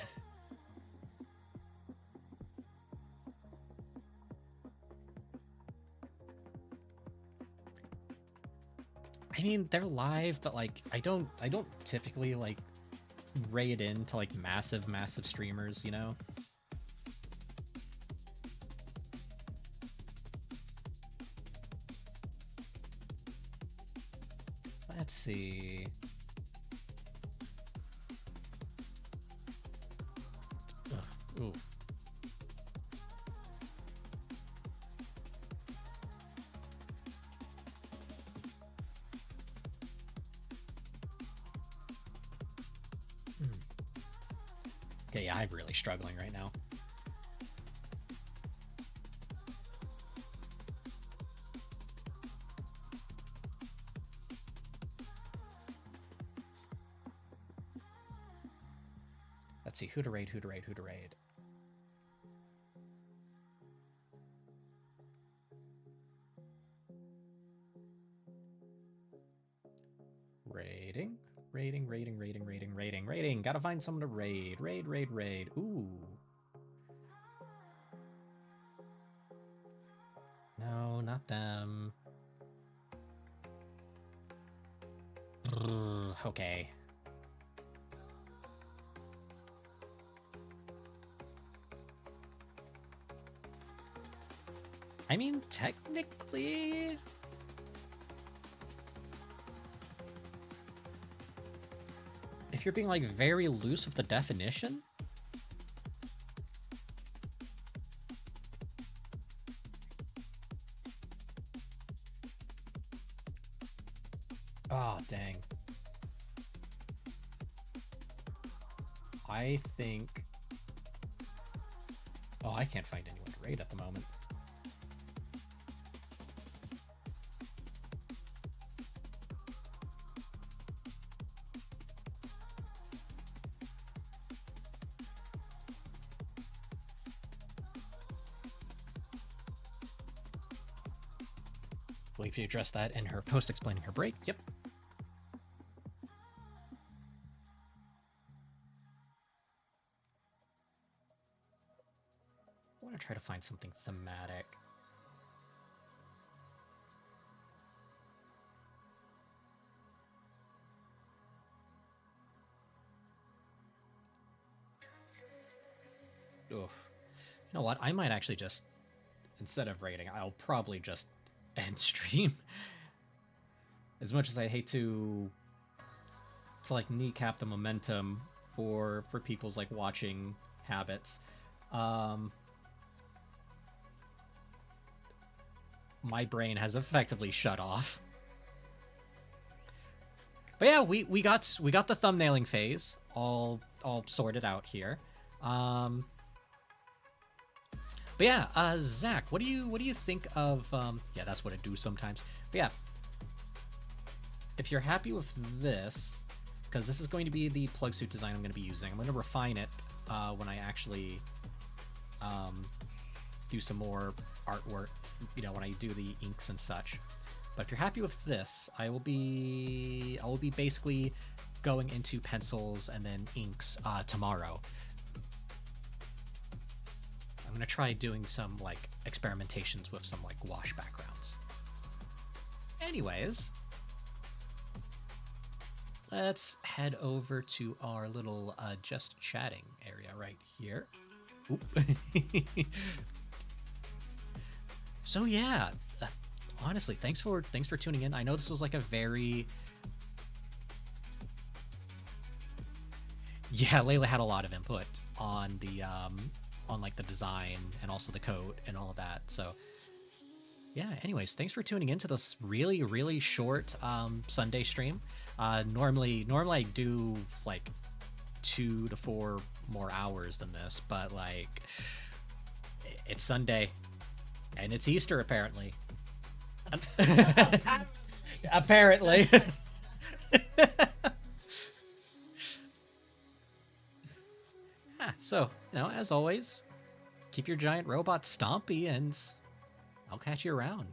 mean, they're live, but like I don't typically like raid into like massive streamers, you know? Let's see. Ugh, ooh. Okay, yeah, I'm really struggling right now. Let's see, who to raid. Raiding. Gotta find someone to raid. Raid. Ooh. No, not them. Okay. I mean, technically... if you're being, like, very loose with the definition... Oh, dang. I think... Oh, I can't find anyone to raid at the moment. I believe you addressed that in her post explaining her break. Yep. I want to try to find something thematic. Oof. You know what? I might actually just, instead of raiding, I'll probably just end stream. As much as I hate to like kneecap the momentum for people's like watching habits. My brain has effectively shut off. But yeah, we got the thumbnailing phase all sorted out here. But yeah, Zach, what do you think of? Yeah, that's what I do sometimes. But yeah, if you're happy with this, because this is going to be the plug suit design I'm going to be using. I'm going to refine it when I actually do some more artwork. You know, when I do the inks and such. But if you're happy with this, I will be basically going into pencils and then inks tomorrow. I'm gonna try doing some like experimentations with some like wash backgrounds. Anyways, let's head over to our little just chatting area right here. Oop. So yeah. Honestly, thanks for tuning in. I know this was like a very... Yeah, Layla had a lot of input on the on like the design and also the code and all of that. So yeah, anyways, thanks for tuning in to this really short Sunday stream. Normally I do like 2 to 4 more hours than this, but like it's Sunday and it's Easter apparently. Apparently. So, you know, as always, keep your giant robot stompy and I'll catch you around.